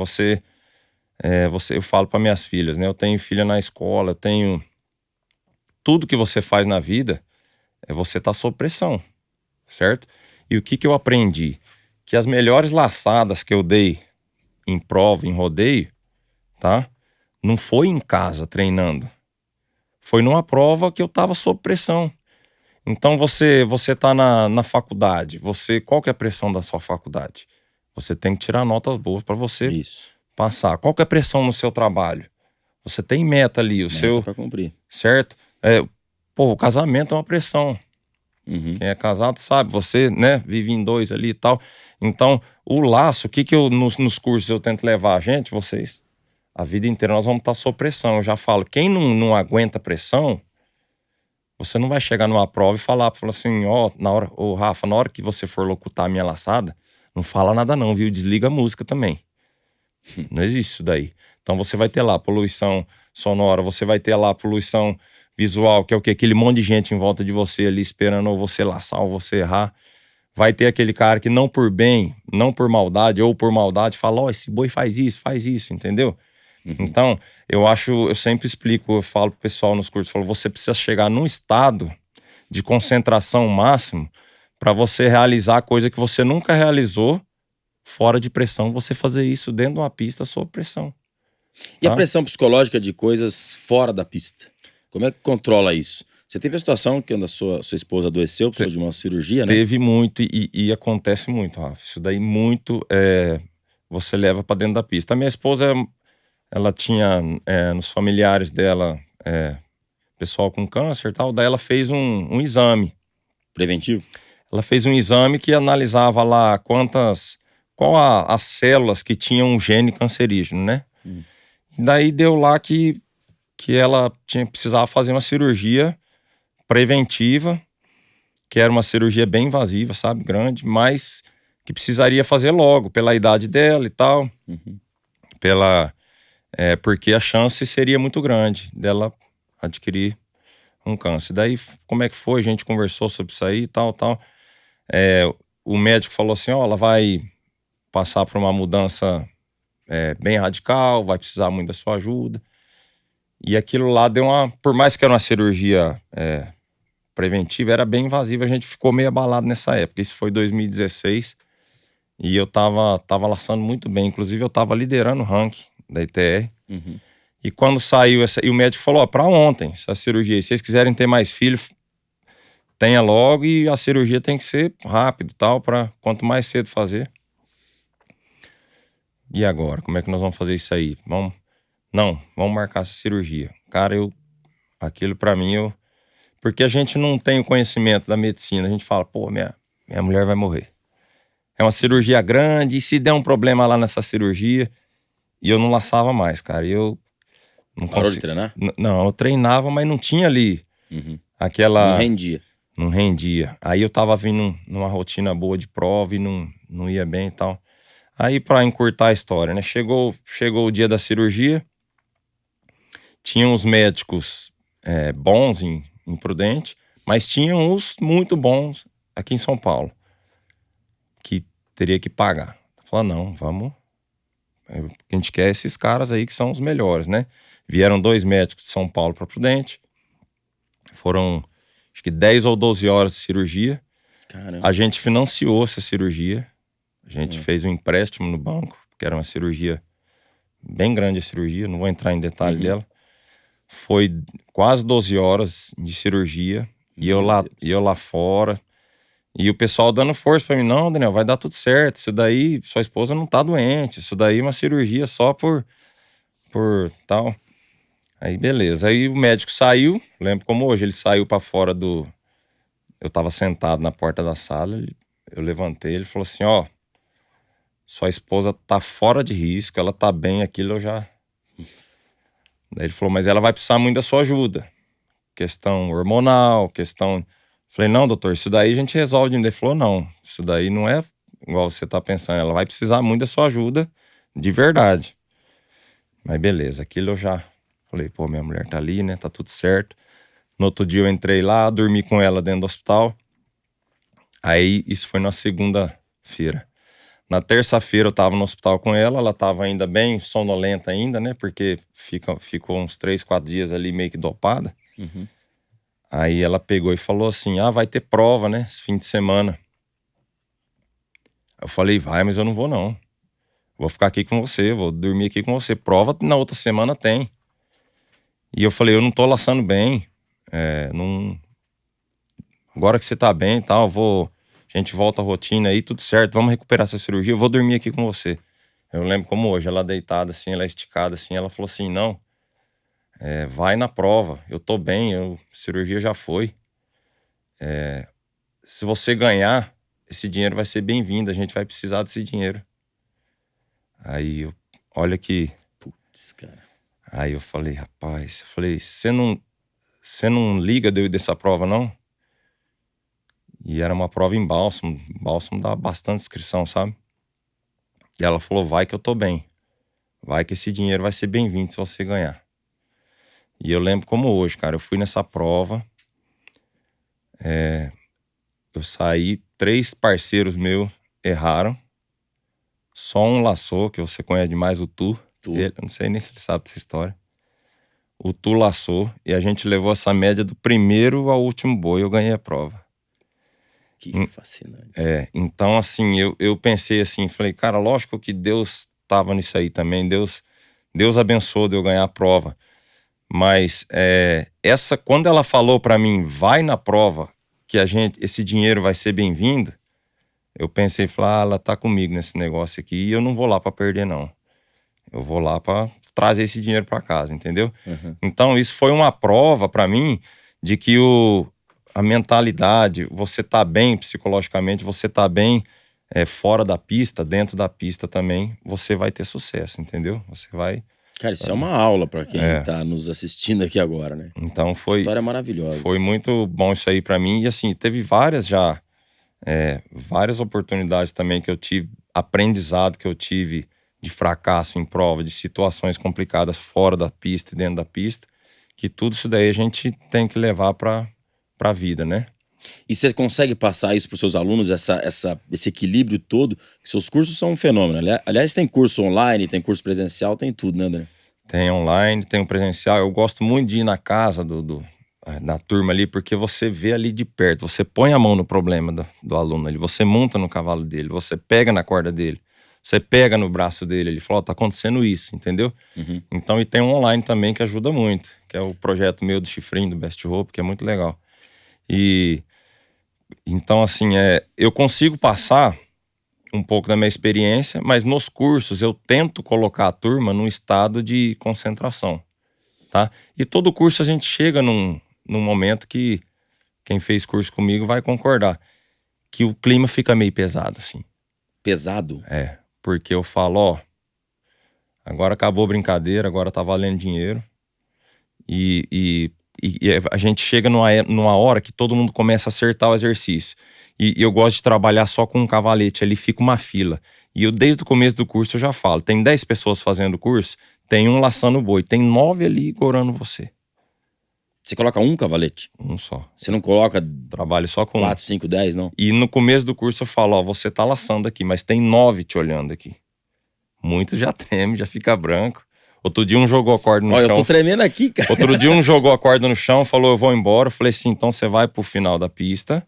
Eu falo para minhas filhas, né? Eu tenho filha na escola, eu tenho... Tudo que você faz na vida, você tá sob pressão, certo? E o que eu aprendi? Que as melhores laçadas que eu dei em prova, em rodeio, tá? Não foi em casa treinando. Foi numa prova que eu tava sob pressão. Então você tá na faculdade, qual que é a pressão da sua faculdade? Você tem que tirar notas boas para você passar. Qual que é a pressão no seu trabalho? Você tem meta ali, meta pra cumprir. Certo? O casamento é uma pressão. Quem é casado sabe, você, né, vive em 2 ali e tal. Então, o laço, o que eu, nos cursos eu tento levar a gente, vocês, a vida inteira nós vamos estar sob pressão. Eu já falo, quem não aguenta pressão, você não vai chegar numa prova e falar assim, Rafa, na hora que você for locutar a minha laçada, não fala nada não, viu? Desliga a música também. Não existe isso daí. Então você vai ter lá poluição sonora, você vai ter lá poluição visual, que é o quê? Aquele monte de gente em volta de você ali esperando ou você laçar ou você errar. Vai ter aquele cara que não por bem, não por maldade ou por maldade, fala, esse boi faz isso, entendeu? Então, eu sempre explico, eu falo pro pessoal nos cursos, você precisa chegar num estado de concentração máximo para você realizar a coisa que você nunca realizou fora de pressão, você fazer isso dentro de uma pista sob pressão. E a pressão psicológica de coisas fora da pista? Como é que controla isso? Você teve a situação que a sua esposa adoeceu, precisou de uma cirurgia, né? Teve muito e acontece muito, Rafa. Isso daí muito você leva pra dentro da pista. A minha esposa, ela tinha nos familiares dela pessoal com câncer e tal, daí ela fez um exame. Preventivo? Ela fez um exame que analisava lá as células que tinham um gene cancerígeno, né? E daí deu lá que ela precisava fazer uma cirurgia preventiva, que era uma cirurgia bem invasiva, sabe? Grande, mas que precisaria fazer logo, pela idade dela e tal. Porque a chance seria muito grande dela adquirir um câncer. Daí, como é que foi? A gente conversou sobre isso aí e tal. O médico falou assim, ela vai passar por uma mudança bem radical, vai precisar muito da sua ajuda. E aquilo lá deu por mais que era uma cirurgia preventiva, era bem invasiva, a gente ficou meio abalado nessa época. Isso foi 2016 e eu tava laçando muito bem, inclusive eu tava liderando o ranking da ITR. E quando saiu e o médico falou, pra ontem essa cirurgia, se vocês quiserem ter mais filhos, tenha logo, e a cirurgia tem que ser rápido, tal, para quanto mais cedo fazer. E agora, como é que nós vamos fazer isso aí? Vamos marcar essa cirurgia. Cara, aquilo pra mim, porque a gente não tem o conhecimento da medicina, a gente fala, minha mulher vai morrer. É uma cirurgia grande, e se der um problema lá nessa cirurgia, e eu não laçava mais, cara, eu não Parou de treinar? Não, eu treinava, mas não tinha ali Não rendia. Não rendia. Aí eu tava vindo numa rotina boa de prova e não ia bem e tal. Aí, pra encurtar a história, né? Chegou o dia da cirurgia, tinha os médicos bons em Prudente, mas tinham os muito bons aqui em São Paulo, que teria que pagar. Falei, não, vamos... O que a gente quer é esses caras aí que são os melhores, né? Vieram 2 médicos de São Paulo para Prudente, foram acho que 10 ou 12 horas de cirurgia. Caramba. A gente financiou essa cirurgia, a gente fez um empréstimo no banco, que era uma cirurgia bem grande, a cirurgia, não vou entrar em detalhe dela. Foi quase 12 horas de cirurgia, e eu lá fora, e o pessoal dando força pra mim, não, Daniel, vai dar tudo certo, isso daí, sua esposa não tá doente, isso daí é uma cirurgia só por tal. Aí beleza, aí o médico saiu, lembro como hoje, ele saiu pra fora do... Eu tava sentado na porta da sala, eu levantei, ele falou assim, ó, sua esposa tá fora de risco, ela tá bem, aquilo eu já... Daí ele falou, mas ela vai precisar muito da sua ajuda. Questão hormonal, questão... Falei, não, doutor, isso daí a gente resolve. Ele falou, não, isso daí não é igual você tá pensando, ela vai precisar muito da sua ajuda de verdade. Mas beleza, aquilo eu já falei, pô, minha mulher tá ali, né, tá tudo certo. No outro dia eu entrei lá, dormi com ela dentro do hospital. Aí isso foi na segunda-feira. Na terça-feira eu tava no hospital com ela tava ainda bem sonolenta ainda, né, porque ficou uns 3, 4 dias ali meio que dopada. Aí ela pegou e falou assim, vai ter prova, né, esse fim de semana. Eu falei, vai, mas eu não vou não. Vou ficar aqui com você, vou dormir aqui com você. Prova na outra semana tem. E eu falei, eu não tô laçando bem. Não... Agora que você tá bem e tal, a gente volta à rotina aí, tudo certo, vamos recuperar essa cirurgia, eu vou dormir aqui com você. Eu lembro como hoje, ela deitada assim, ela esticada assim, ela falou assim, não, vai na prova, eu tô bem, a cirurgia já foi. Se você ganhar, esse dinheiro vai ser bem-vindo, a gente vai precisar desse dinheiro. Aí, olha que... Putz, cara. Aí eu falei, rapaz, você não liga dessa prova, não? E era uma prova em Bálsamo. Bálsamo dá bastante inscrição, sabe? E ela falou, vai que eu tô bem. Vai que esse dinheiro vai ser bem-vindo se você ganhar. E eu lembro como hoje, cara. Eu fui nessa prova. Eu saí, 3 parceiros meus erraram. Só um laçou, que você conhece demais, o Tu. Eu não sei nem se ele sabe dessa história. O Tu laçou. E a gente levou essa média do primeiro ao último boi. Eu ganhei a prova. Que fascinante. Então assim, eu pensei assim, falei, cara, lógico que Deus tava nisso aí também, Deus abençoou de eu ganhar a prova, mas quando ela falou pra mim, vai na prova, que esse dinheiro vai ser bem-vindo, eu pensei, falei, ela tá comigo nesse negócio aqui, e eu não vou lá pra perder não, eu vou lá pra trazer esse dinheiro pra casa, entendeu? Então isso foi uma prova pra mim, de que a mentalidade, você tá bem psicologicamente, você tá bem fora da pista, dentro da pista também, você vai ter sucesso, entendeu? Você vai... Cara, isso é uma aula pra quem tá nos assistindo aqui agora, né? Então foi... História maravilhosa. Foi muito bom isso aí pra mim, e assim, teve várias oportunidades também que eu tive, aprendizado que eu tive de fracasso em prova, de situações complicadas fora da pista e dentro da pista, que tudo isso daí a gente tem que levar pra vida, né? E você consegue passar isso para os seus alunos, esse equilíbrio todo? Seus cursos são um fenômeno. Aliás, tem curso online, tem curso presencial, tem tudo, né, André? Tem online, tem o presencial. Eu gosto muito de ir na casa da turma ali, porque você vê ali de perto, você põe a mão no problema do aluno ali, você monta no cavalo dele, você pega na corda dele, você pega no braço dele, ele fala, tá acontecendo isso, entendeu? Então, e tem um online também que ajuda muito, que é o projeto meu do Chifrinho, do Best Hope, que é muito legal. E então assim, eu consigo passar um pouco da minha experiência, mas nos cursos eu tento colocar a turma num estado de concentração, tá? E todo curso a gente chega num momento que quem fez curso comigo vai concordar, que o clima fica meio pesado, assim. Pesado? Porque eu falo, agora acabou a brincadeira, agora tá valendo dinheiro. E a gente chega numa hora que todo mundo começa a acertar o exercício. E eu gosto de trabalhar só com um cavalete, ali fica uma fila. E eu, desde o começo do curso, eu já falo, tem 10 pessoas fazendo o curso, tem um laçando o boi, tem 9 ali gorando você. Você coloca um cavalete? Um só. Você não coloca Trabalho só com 4, 5, 10, não? E no começo do curso eu falo, ó, você tá laçando aqui, mas tem 9 te olhando aqui. Muitos já treme, já fica branco. Outro dia um jogou a corda no Olha, chão. eu tô tremendo aqui, cara. Outro dia um jogou a corda no chão, falou, eu vou embora. Eu falei assim, então você vai pro final da pista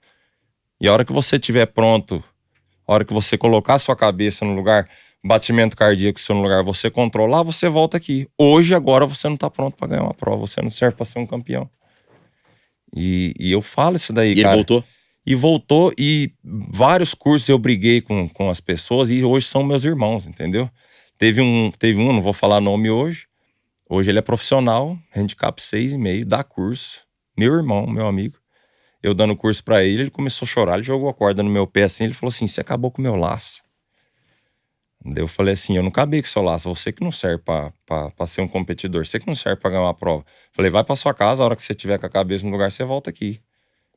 e a hora que você estiver pronto, a hora que você colocar a sua cabeça no lugar, batimento cardíaco seu no lugar, você controlar, você volta aqui. Hoje, agora, você não tá pronto pra ganhar uma prova, você não serve pra ser um campeão. E eu falo isso daí, E cara. ele voltou? E voltou, e vários cursos eu briguei com as pessoas, e hoje são meus irmãos, entendeu? Teve um, não vou falar nome hoje. Hoje ele é profissional, handicap 6,5, dá curso. Meu irmão, meu amigo. Eu dando curso pra ele, ele começou a chorar, ele jogou a corda no meu pé assim, ele falou assim, você acabou com o meu laço. Daí eu falei assim, eu não acabei com o seu laço, você que não serve pra ser um competidor, você que não serve pra ganhar uma prova. Falei, vai pra sua casa, a hora que você tiver com a cabeça no lugar, você volta aqui.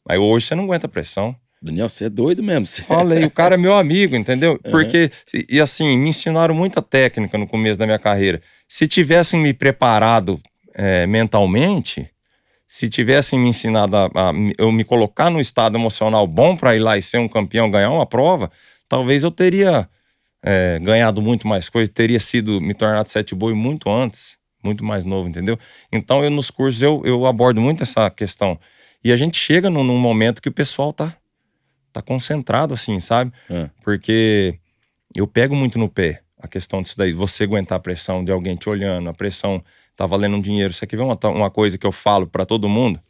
Mas hoje você não aguenta pressão. Daniel, você é doido mesmo. Falei, o cara é meu amigo, entendeu? Porque, e assim, me ensinaram muita técnica no começo da minha carreira. Se tivessem me preparado mentalmente, se tivessem me ensinado eu me colocar num estado emocional bom para ir lá e ser um campeão, ganhar uma prova, talvez eu teria ganhado muito mais coisa, teria me tornado sete boi muito antes, muito mais novo, entendeu? Então, nos cursos eu abordo muito essa questão. E a gente chega num momento que o pessoal tá concentrado assim, sabe? Porque eu pego muito no pé a questão disso daí, você aguentar a pressão de alguém te olhando, a pressão tá valendo um dinheiro. Você quer ver uma coisa que eu falo pra todo mundo?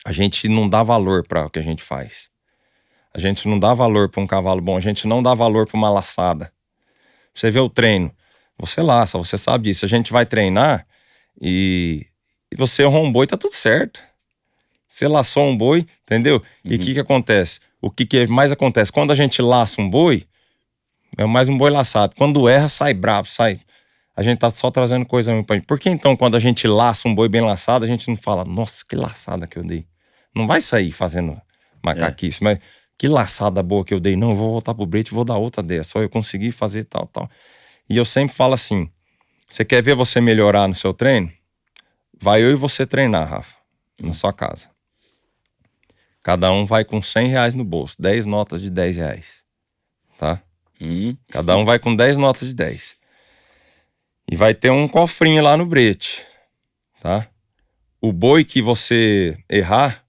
A gente não dá valor para o que a gente faz. A gente não dá valor pra um cavalo bom, a gente não dá valor pra uma laçada. Você vê o treino, você laça, você sabe disso. A gente vai treinar e você errou um boi, tá tudo certo. Você laçou um boi, entendeu? E o que acontece? O que mais acontece? Quando a gente laça um boi, é mais um boi laçado. Quando erra, sai bravo, sai. A gente tá só trazendo coisa ruim pra gente. Por que então, quando a gente laça um boi bem laçado, a gente não fala, nossa, que laçada que eu dei? Não vai sair fazendo macaquice, mas que laçada boa que eu dei. Não, eu vou voltar pro brete e vou dar outra dessa. Só eu consegui fazer tal. E eu sempre falo assim, você quer ver você melhorar no seu treino? Vai eu e você treinar, Rafa, na sua casa. Cada um vai com R$100 no bolso, 10 notas de R$10, tá? Cada um vai com 10 notas de 10. E vai ter um cofrinho lá no brete, tá? O boi que você errar,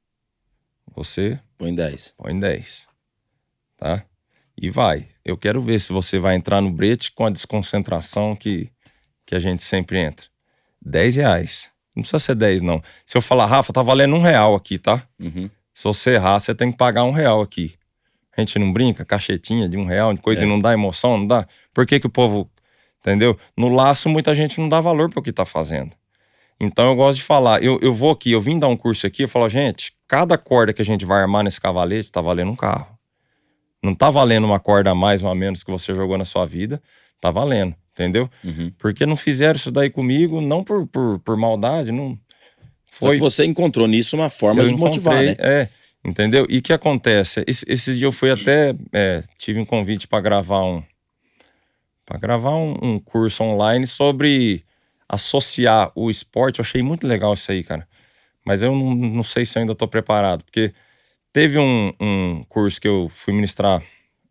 você põe 10. Põe 10, tá? E vai. Eu quero ver se você vai entrar no brete com a desconcentração que a gente sempre entra. R$10. Não precisa ser 10, não. Se eu falar, Rafa, tá valendo R$1 aqui, tá? Se você errar, você tem que pagar R$1 aqui. A gente não brinca, cachetinha de R$1, de coisa e não dá emoção, não dá? Por que o povo, entendeu? No laço, muita gente não dá valor pro que tá fazendo. Então eu gosto de falar, eu vou aqui, eu vim dar um curso aqui, eu falo, gente, cada corda que a gente vai armar nesse cavalete tá valendo um carro. Não tá valendo uma corda a mais ou a menos que você jogou na sua vida, tá valendo, entendeu? Porque não fizeram isso daí comigo, não por maldade, não... Só que você encontrou nisso uma forma de motivar, né? Entendeu? E o que acontece? Esses dias eu fui até... tive um convite para gravar um curso online sobre associar o esporte. Eu achei muito legal isso aí, cara. Mas eu não sei se eu ainda tô preparado. Porque teve um curso que eu fui ministrar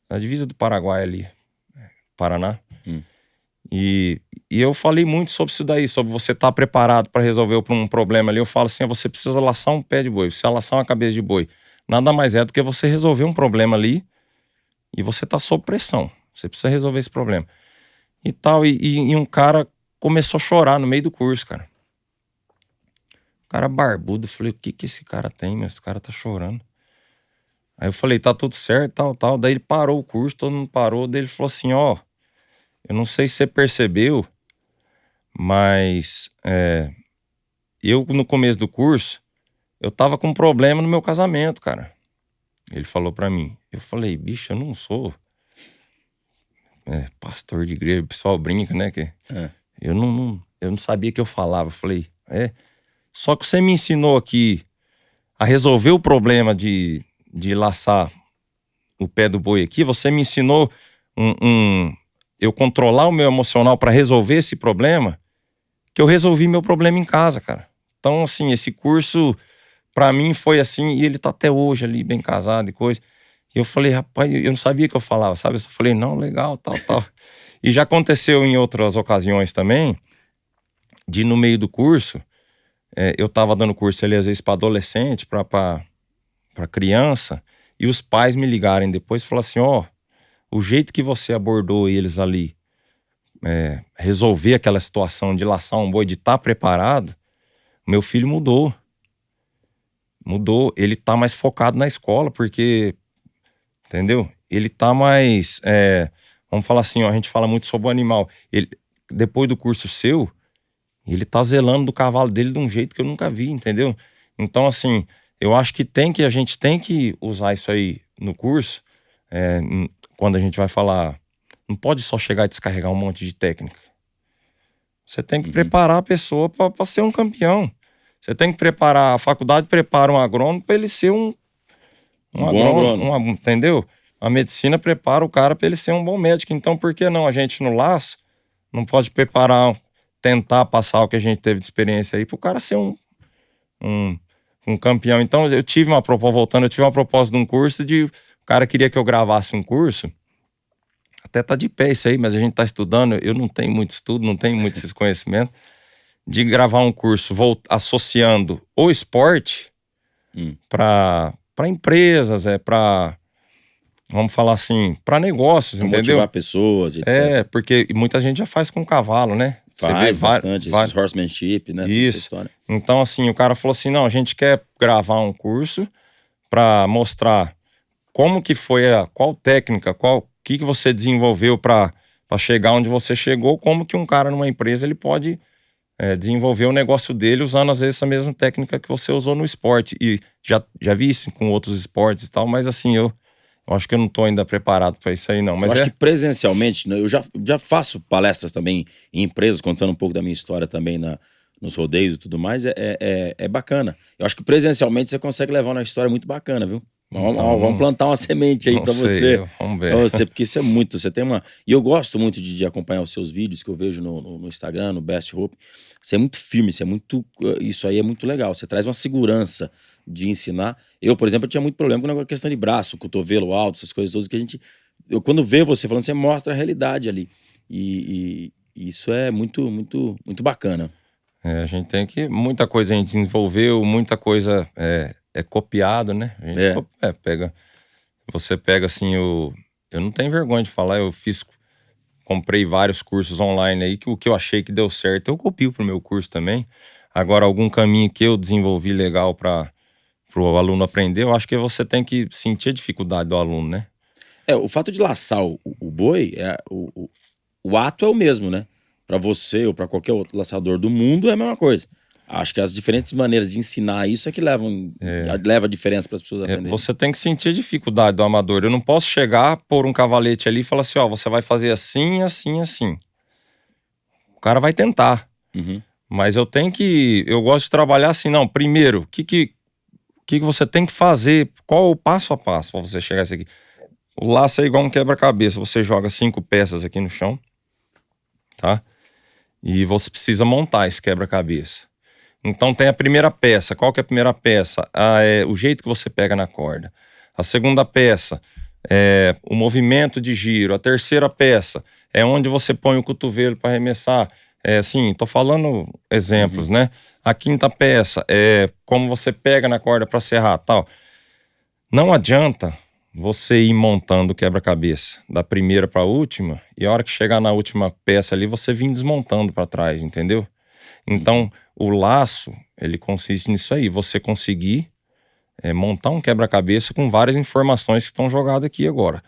na divisa do Paraguai ali, Paraná. E eu falei muito sobre isso daí, sobre você estar preparado para resolver um problema ali. Eu falo assim, você precisa laçar um pé de boi, você laçar uma cabeça de boi. Nada mais é do que você resolver um problema ali e você tá sob pressão. Você precisa resolver esse problema. E tal, e um cara começou a chorar no meio do curso, cara. O cara barbudo, eu falei, o que esse cara tem, meu? Esse cara tá chorando. Aí eu falei, tá tudo certo, tal. Daí ele parou o curso, todo mundo parou. Daí ele falou assim, ó, eu não sei se você percebeu, mas eu no começo do curso, eu tava com um problema no meu casamento, cara. Ele falou pra mim. Eu falei, bicho, eu não sou pastor de igreja, o pessoal brinca, né? Eu não sabia que eu falava. Eu falei, só que você me ensinou aqui a resolver o problema de laçar o pé do boi aqui, você me ensinou eu controlar o meu emocional para resolver esse problema, que eu resolvi meu problema em casa, cara. Então, assim, esse curso, pra mim, foi assim, e ele tá até hoje ali, bem casado e coisa. E eu falei, rapaz, eu não sabia o que eu falava, sabe? Eu só falei, não, legal, tal, tal. E já aconteceu em outras ocasiões também, de no meio do curso, eu tava dando curso ali, às vezes, pra adolescente, pra criança, e os pais me ligarem depois e falaram assim, ó, o jeito que você abordou eles ali, resolver aquela situação de laçar um boi, de estar preparado, meu filho mudou. Mudou. Ele tá mais focado na escola, porque, entendeu? Ele tá mais, vamos falar assim, ó, a gente fala muito sobre o animal. Ele, depois do curso seu, ele tá zelando do cavalo dele de um jeito que eu nunca vi, entendeu? Então, assim, eu acho que a gente tem que usar isso aí no curso, quando a gente vai falar, não pode só chegar e descarregar um monte de técnica. Você tem que preparar a pessoa para ser um campeão. Você tem que preparar, a faculdade prepara um agrônomo para ele ser um bom agrônomo. Entendeu? A medicina prepara o cara para ele ser um bom médico. Então, por que não a gente no laço não pode preparar, tentar passar o que a gente teve de experiência aí para o cara ser um campeão? Então, eu tive uma proposta de um curso o cara queria que eu gravasse um curso. Até tá de pé isso aí, mas a gente tá estudando. Eu não tenho muito estudo, não tenho muito esse conhecimento. De gravar um curso associando o esporte para empresas, para, vamos falar assim, para negócios, pra entendeu? Motivar pessoas, etc. Porque muita gente já faz com cavalo, né? Faz bastante, esses horsemanship, né? Isso. Essa história. Então, assim, o cara falou assim, não, a gente quer gravar um curso para mostrar como que foi, qual técnica, o que você desenvolveu para chegar onde você chegou, como que um cara numa empresa ele pode desenvolver o negócio dele usando às vezes essa mesma técnica que você usou no esporte. E já vi isso com outros esportes e tal, mas assim, eu acho que eu não tô ainda preparado para isso aí não. Mas eu acho que presencialmente, né, eu já faço palestras também em empresas, contando um pouco da minha história também nos rodeios e tudo mais, é bacana. Eu acho que presencialmente você consegue levar uma história muito bacana, viu? Então, vamos plantar uma semente aí pra você. Vamos ver. Pra você, porque isso é muito. Você tem uma. E eu gosto muito de acompanhar os seus vídeos que eu vejo no Instagram, no Best Hope. Você é muito firme, você é muito. Isso aí é muito legal. Você traz uma segurança de ensinar. Eu, por exemplo, eu tinha muito problema com a questão de braço, cotovelo alto, essas coisas todas que a gente. Quando vê você falando, você mostra a realidade ali. E isso é muito, muito, muito bacana. A gente tem que. Muita coisa a gente desenvolveu, muita coisa é copiado, né? A gente pega. Você pega assim, eu não tenho vergonha de falar, comprei vários cursos online aí, que o que eu achei que deu certo, eu copio pro meu curso também. Agora, algum caminho que eu desenvolvi legal para o aluno aprender, eu acho que você tem que sentir a dificuldade do aluno, né? O fato de laçar o boi, o ato é o mesmo, né? Para você ou para qualquer outro laçador do mundo é a mesma coisa. Acho que as diferentes maneiras de ensinar isso é que leva a diferença para as pessoas aprenderem. Você tem que sentir a dificuldade do amador. Eu não posso chegar, pôr um cavalete ali e falar assim, ó, você vai fazer assim, assim, assim. O cara vai tentar. Mas eu gosto de trabalhar assim, não, primeiro, o que você tem que fazer? Qual o passo a passo para você chegar a isso aqui? O laço é igual um quebra-cabeça. Você joga 5 peças aqui no chão, tá? E você precisa montar esse quebra-cabeça. Então tem a primeira peça. Qual que é a primeira peça? É o jeito que você pega na corda. A segunda peça é o movimento de giro. A terceira peça é onde você põe o cotovelo para arremessar. Assim, tô falando exemplos, né? A quinta peça é como você pega na corda para serrar, tal. Não adianta você ir montando o quebra-cabeça da primeira para a última e a hora que chegar na última peça ali, você vir desmontando para trás, entendeu? Então, o laço, ele consiste nisso aí, você conseguir montar um quebra-cabeça com várias informações que estão jogadas aqui agora.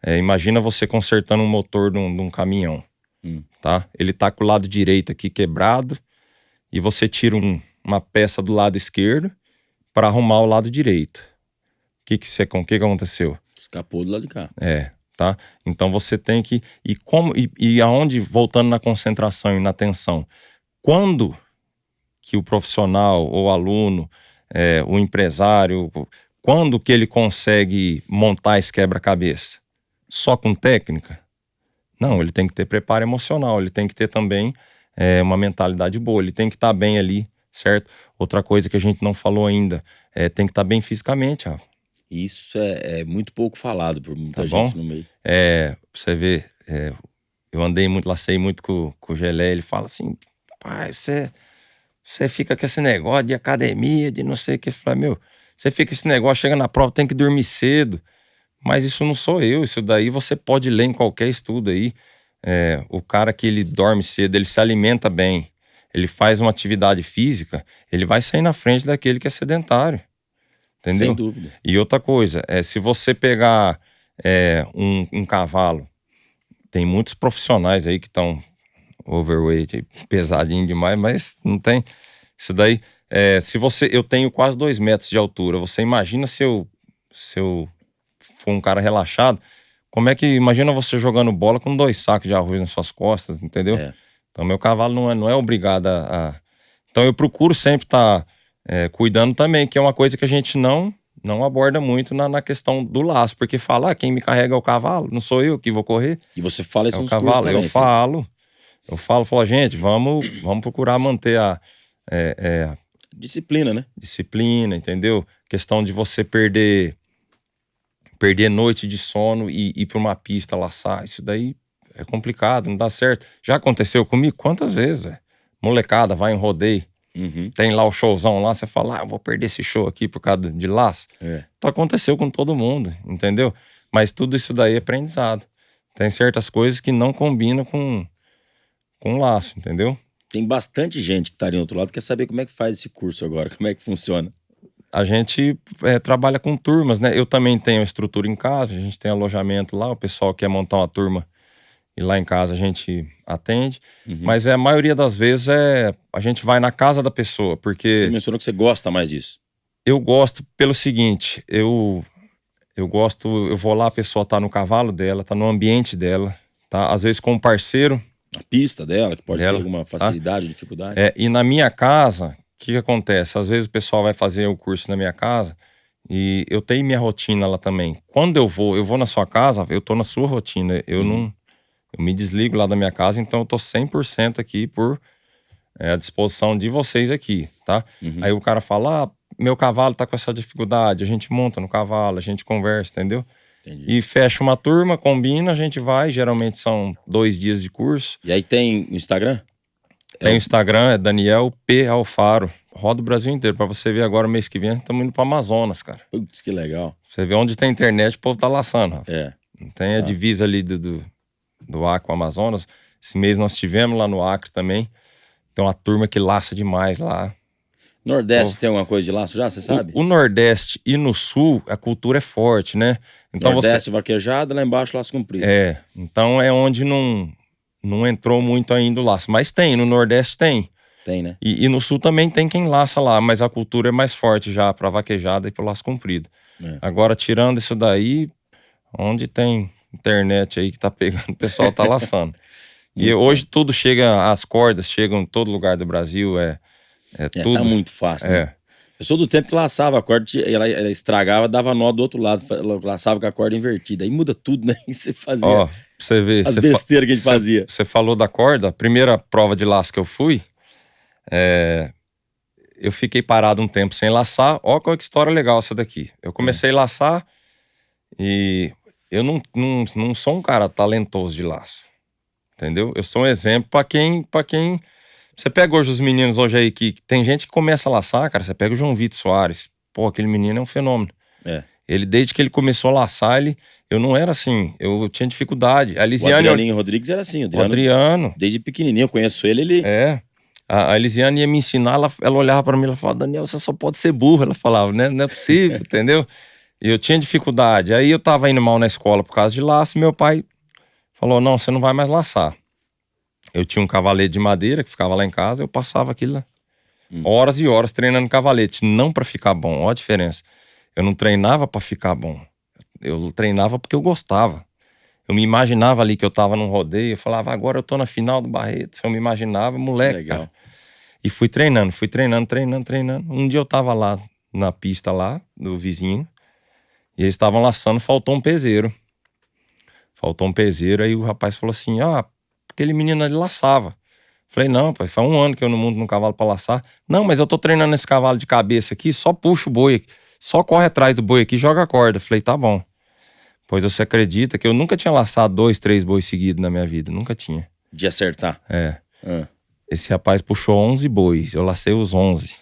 Imagina você consertando um motor de um caminhão, tá? Ele tá com o lado direito aqui quebrado e você tira uma peça do lado esquerdo para arrumar o lado direito. O que aconteceu? Escapou do lado de cá. Tá? Então você tem que... E aonde, voltando na concentração e na atenção, quando que o profissional ou aluno, o empresário, quando que ele consegue montar esse quebra-cabeça? Só com técnica? Não, ele tem que ter preparo emocional, ele tem que ter também uma mentalidade boa, ele tem que estar bem ali, certo? Outra coisa que a gente não falou ainda, tem que estar bem fisicamente, Rafa. Isso é muito pouco falado por muita Tá gente bom? no meio. Pra você ver, eu andei muito, lacei muito com o Gelé, ele fala assim, pai, você fica com esse negócio de academia, de não sei o que. Eu falei, meu, você fica com esse negócio, chega na prova, tem que dormir cedo. Mas isso não sou eu, isso daí você pode ler em qualquer estudo aí. O cara que ele dorme cedo, ele se alimenta bem, ele faz uma atividade física, ele vai sair na frente daquele que é sedentário. Entendeu? Sem dúvida. E outra coisa, se você pegar um cavalo, tem muitos profissionais aí que estão overweight, pesadinho demais, mas não tem. Isso daí, eu tenho quase 2 metros de altura. Você imagina se eu for um cara relaxado, imagina você jogando bola com 2 sacos de arroz nas suas costas, entendeu? Então meu cavalo não é obrigado a... Então eu procuro sempre estar cuidando também, que é uma coisa que a gente não aborda muito na questão do laço, porque fala, quem me carrega é o cavalo, não sou eu que vou correr. E você fala isso É o nos cavalo, cursos também. eu falo, gente, vamos procurar manter a Disciplina, né? disciplina, entendeu? Questão de você perder noite de sono e ir para uma pista laçar, isso daí é complicado, não dá certo. Já aconteceu comigo quantas vezes, velho? Molecada vai em rodeio, tem lá o showzão lá, você fala, eu vou perder esse show aqui por causa de laço. Então aconteceu com todo mundo, entendeu? Mas tudo isso daí é aprendizado. Tem certas coisas que não combinam com laço, entendeu? Tem bastante gente que tá ali do outro lado que quer saber como é que faz esse curso agora, como é que funciona. A gente trabalha com turmas, né? Eu também tenho estrutura em casa, a gente tem alojamento lá, o pessoal quer montar uma turma e lá em casa a gente atende. Mas a maioria das vezes a gente vai na casa da pessoa, porque... Você mencionou que você gosta mais disso. Eu gosto pelo seguinte, eu vou lá, a pessoa tá no cavalo dela, tá no ambiente dela, tá? Às vezes com um parceiro. A pista dela, que pode ter alguma tá? facilidade, dificuldade. E na minha casa, o que acontece? Às vezes o pessoal vai fazer o curso na minha casa e eu tenho minha rotina lá também. Quando eu vou na sua casa, eu tô na sua rotina. Eu me desligo lá da minha casa, então eu tô 100% aqui à disposição de vocês aqui, tá? Aí o cara fala, meu cavalo tá com essa dificuldade, a gente monta no cavalo, a gente conversa, entendeu? Entendi. E fecha uma turma, combina, a gente vai, geralmente são 2 dias de curso. E aí tem o Instagram? Tem o Instagram, é Daniel P. Alfaro. Roda o Brasil inteiro. Pra você ver agora, mês que vem, estamos indo pro Amazonas, cara. Putz, que legal. Você vê onde tem internet, o povo tá laçando, Rafa. Tem a divisa ali do Acre com o Amazonas. Esse mês nós tivemos lá no Acre também. Tem uma turma que laça demais lá. Nordeste tem alguma coisa de laço já, você sabe? O Nordeste e no Sul, a cultura é forte, né? Então Nordeste vaquejada, lá embaixo laço comprido. Então é onde não entrou muito ainda o laço. Mas tem, no Nordeste tem. Tem, né? E no Sul também tem quem laça lá, mas a cultura é mais forte já pra vaquejada e pro laço comprido. Agora, tirando isso daí, onde tem internet aí que tá pegando, o pessoal tá laçando. E hoje tudo chega, as cordas chegam em todo lugar do Brasil, tudo. Tá muito fácil, né? Eu sou do tempo que laçava a corda, ela estragava, dava nó do outro lado, laçava com a corda invertida. Aí muda tudo, né? E você fazia Ó, pra você ver. as besteiras que a gente fazia. Você falou da corda, a primeira prova de laço que eu fui, eu fiquei parado um tempo sem laçar. Ó, que história legal essa daqui. Eu comecei a laçar e eu não sou um cara talentoso de laço. Entendeu? Eu sou um exemplo pra quem... Você pega hoje os meninos hoje aí que tem gente que começa a laçar, cara. Você pega o João Vitor Soares. Pô, aquele menino é um fenômeno. Ele, desde que ele começou a laçar, eu não era assim. Eu tinha dificuldade. A O Elisiane... Adrianinho Rodrigues era assim. O Adriano. Desde pequenininho, eu conheço ele... A Elisiane ia me ensinar, ela olhava pra mim e falava, Daniel, você só pode ser burro. Ela falava, né? Não é possível, entendeu? E eu tinha dificuldade. Aí eu tava indo mal na escola por causa de laço e meu pai falou, não, você não vai mais laçar. Eu tinha um cavalete de madeira que ficava lá em casa, eu passava aquilo lá. Horas e horas treinando cavalete, não pra ficar bom. Olha a diferença. Eu não treinava pra ficar bom. Eu treinava porque eu gostava. Eu me imaginava ali que eu tava num rodeio, eu falava, agora eu tô na final do Barreto. Eu me imaginava, moleque, legal. cara. E fui treinando. Um dia eu tava lá na pista lá, do vizinho, e eles estavam laçando, faltou um peseiro. Faltou um peseiro, aí o rapaz falou assim, aquele menino ali laçava. Falei, não, pai, faz 1 ano que eu não monto num cavalo pra laçar. Não, mas eu tô treinando esse cavalo de cabeça aqui, só puxa o boi aqui, só corre atrás do boi aqui e joga a corda. Falei, tá bom. Pois você acredita que eu nunca tinha laçado 2, 3 bois seguidos na minha vida, nunca tinha. De acertar. É. Esse rapaz puxou 11 bois, eu lacei os 11.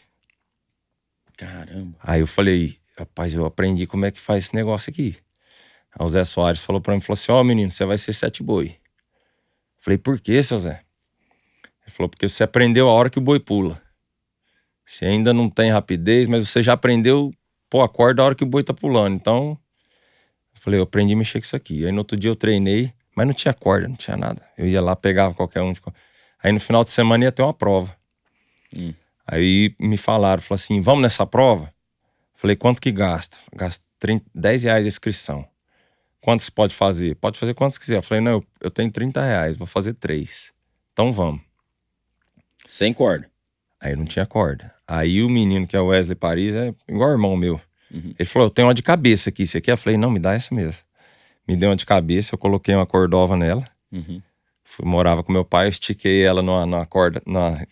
Caramba. Aí eu falei, rapaz, eu aprendi como é que faz esse negócio aqui. Aí o Zé Soares falou pra mim, falou assim, menino, você vai ser 7 boi. Falei, por quê, seu Zé? Ele falou, porque você aprendeu a hora que o boi pula. Você ainda não tem rapidez, mas você já aprendeu pôr a corda a hora que o boi tá pulando. Então, eu falei, eu aprendi a mexer com isso aqui. Aí no outro dia eu treinei, mas não tinha corda, não tinha nada. Eu ia lá, pegava qualquer um. Aí no final de semana ia ter uma prova. Aí me falaram assim, vamos nessa prova? Falei, quanto que gasta? Gasta R$10 a inscrição. Quantos pode fazer? Pode fazer quantos quiser. Eu falei, não, eu tenho R$30, vou fazer 3. Então vamos. Sem corda. Aí não tinha corda. Aí o menino, que é o Wesley Paris, é igual irmão meu. Ele falou, eu tenho uma de cabeça aqui, você quer? Eu falei, não, me dá essa mesmo. Me deu uma de cabeça, eu coloquei uma cordova nela. Morava com meu pai, eu estiquei ela numa corda,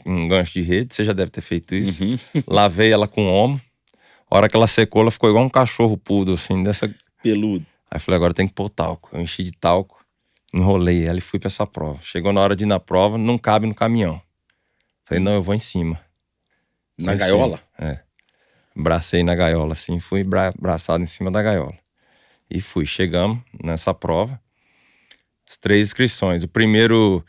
num gancho de rede, você já deve ter feito isso. Lavei ela com omo. A hora que ela secou, ela ficou igual um cachorro pudo, assim, dessa... Peludo. Aí eu falei, agora tem que pôr talco. Eu enchi de talco, enrolei ela e fui pra essa prova. Chegou na hora de ir na prova, não cabe no caminhão. Falei, não, eu vou em cima. Na gaiola? É. Bracei na gaiola, assim, fui braçado em cima da gaiola. E fui, chegamos nessa prova. As 3 inscrições. O primeiro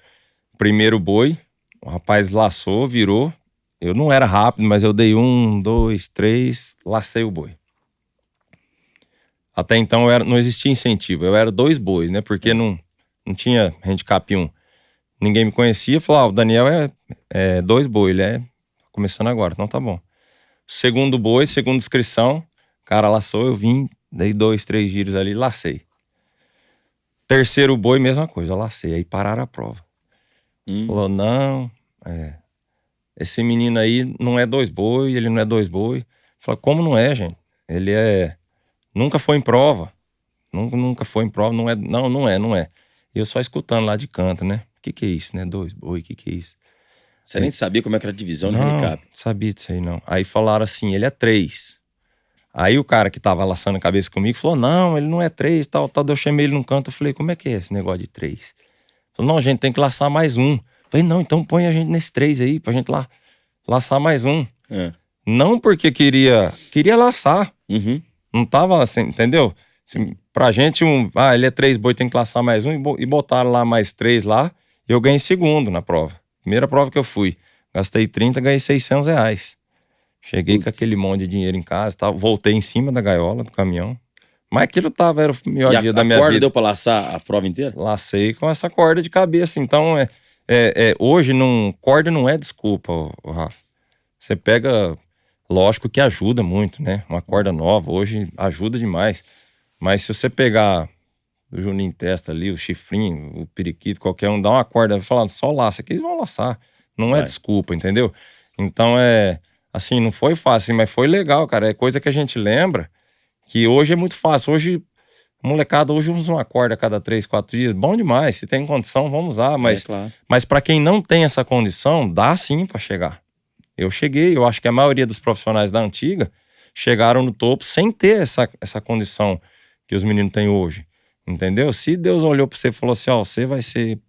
boi, o rapaz laçou, virou. Eu não era rápido, mas eu dei 1, 2, 3, lacei o boi. Até então não existia incentivo, eu era 2 bois, né? Porque não tinha handicap 1. Ninguém me conhecia, falou, o Daniel é 2 bois, ele é começando agora, então tá bom. Segundo boi, segunda inscrição, o cara laçou, eu vim, dei 2, 3 giros ali, lacei. Terceiro boi, mesma coisa, eu lacei, aí pararam a prova. Falou, não, esse menino aí não é 2 boi, ele não é 2 boi. Falei, como não é, gente? Ele nunca foi em prova. Nunca foi em prova, não é. E eu só escutando lá de canto, né? O que é isso, né? 2 boi, o que é isso? Você nem sabia como é que era a divisão de Não, handicap. sabia disso aí, não. Aí falaram assim, ele é 3. Aí o cara que tava laçando a cabeça comigo falou, não, ele não é 3, tal. Eu chamei ele num canto, eu falei, como é que é esse negócio de 3? Falou, não, a gente tem que laçar mais 1. Falei, não, então põe a gente nesse 3 aí, pra gente laçar mais 1. Não porque queria laçar. Não tava assim, entendeu? Assim, pra gente, ele é 3 boi, tem que laçar mais 1, e botaram lá mais 3 lá, e eu ganhei segundo na prova. Primeira prova que eu fui. Gastei 30, ganhei R$600. Cheguei com aquele monte de dinheiro em casa, tal, voltei em cima da gaiola do caminhão. Mas aquilo era o melhor dia da minha vida. A corda deu pra laçar a prova inteira? Lacei com essa corda de cabeça. Então, hoje, corda não é desculpa, Rafa. Você pega, lógico que ajuda muito, né? Uma corda nova, hoje ajuda demais. Mas se você pegar o Juninho Testa ali, o Chifrinho, o Periquito, qualquer um, dá uma corda e fala, só laça, que eles vão laçar. Não é desculpa, entendeu? Então, assim, não foi fácil, mas foi legal, cara. É coisa que a gente lembra, que hoje é muito fácil. Hoje, molecada, hoje usa uma corda a cada 3, 4 dias. Bom demais, se tem condição, vamos usar. Mas, claro. Mas para quem não tem essa condição, dá sim para chegar. Eu cheguei, eu acho que a maioria dos profissionais da antiga chegaram no topo sem ter essa condição que os meninos têm hoje. Entendeu? Se Deus olhou para você e falou assim, você vai ser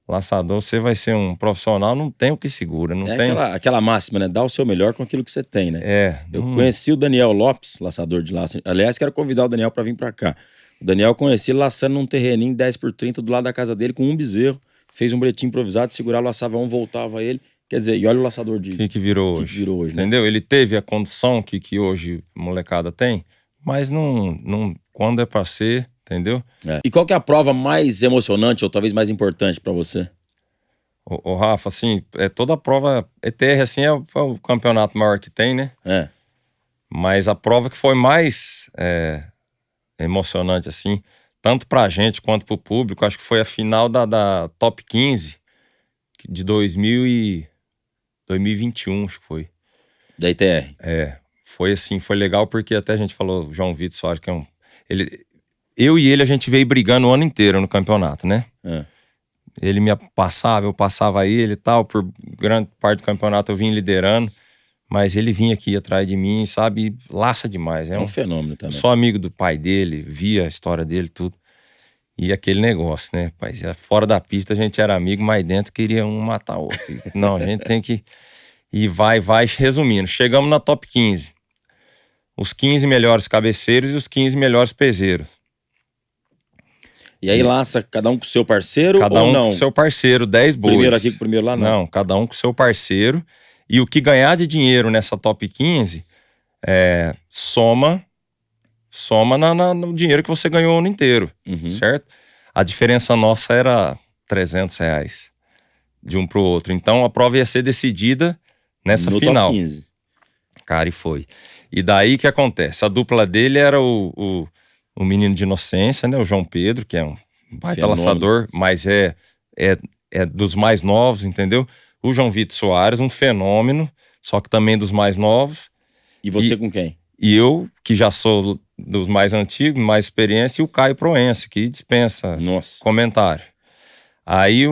laçador, você vai ser um profissional, não tem o que segura. Não tem... aquela máxima, né? Dá o seu melhor com aquilo que você tem, né? Eu conheci o Daniel Lopes, laçador de laço. Aliás, quero convidar o Daniel para vir para cá. O Daniel eu conheci laçando num terreninho 10x30 do lado da casa dele com um bezerro. Fez um bretinho improvisado, segurava, laçava um, voltava ele. Quer dizer, e olha o laçador que virou hoje. Entendeu? Né? Ele teve a condição que hoje a molecada tem, mas não quando é pra ser, entendeu? E qual que é a prova mais emocionante ou talvez mais importante pra você? O Rafa, assim, toda a prova ETR, assim, é o campeonato maior que tem, né? Mas a prova que foi mais emocionante, assim, tanto pra gente quanto pro público, acho que foi a final da Top 15 de 2021, acho que foi. Da ITR. Foi assim, foi legal porque até a gente falou, o João Vitor Soares, que eu e ele, a gente veio brigando o ano inteiro no campeonato, né? É. Ele me passava, eu passava ele e tal. Por grande parte do campeonato eu vim liderando. Mas ele vinha aqui atrás de mim, sabe? E laça demais. É um fenômeno também. Sou amigo do pai dele, via a história dele, tudo. E aquele negócio, né, pai? Fora da pista a gente era amigo, mas dentro queria um matar o outro. Não, a gente tem que... E vai. Resumindo, chegamos na top 15. Os 15 melhores cabeceiros e os 15 melhores peseiros. E aí laça cada um com o seu parceiro cada ou um não? com seu parceiro, 10 bois. Primeiro aqui com o primeiro lá, não. Não, cada um com seu parceiro. E o que ganhar de dinheiro nessa top 15 soma no dinheiro que você ganhou o ano inteiro, certo? A diferença nossa era R$300 de um pro outro. Então a prova ia ser decidida nessa no final. Top 15. Cara, e foi. E daí que acontece? A dupla dele era o menino de Inocência, né? O João Pedro, que é um baita laçador, mas é dos mais novos, entendeu? O João Vitor Soares, um fenômeno, só que também dos mais novos. E você com quem? E eu, que já sou dos mais antigos, mais experiência, e o Caio Proença, que dispensa comentário. Aí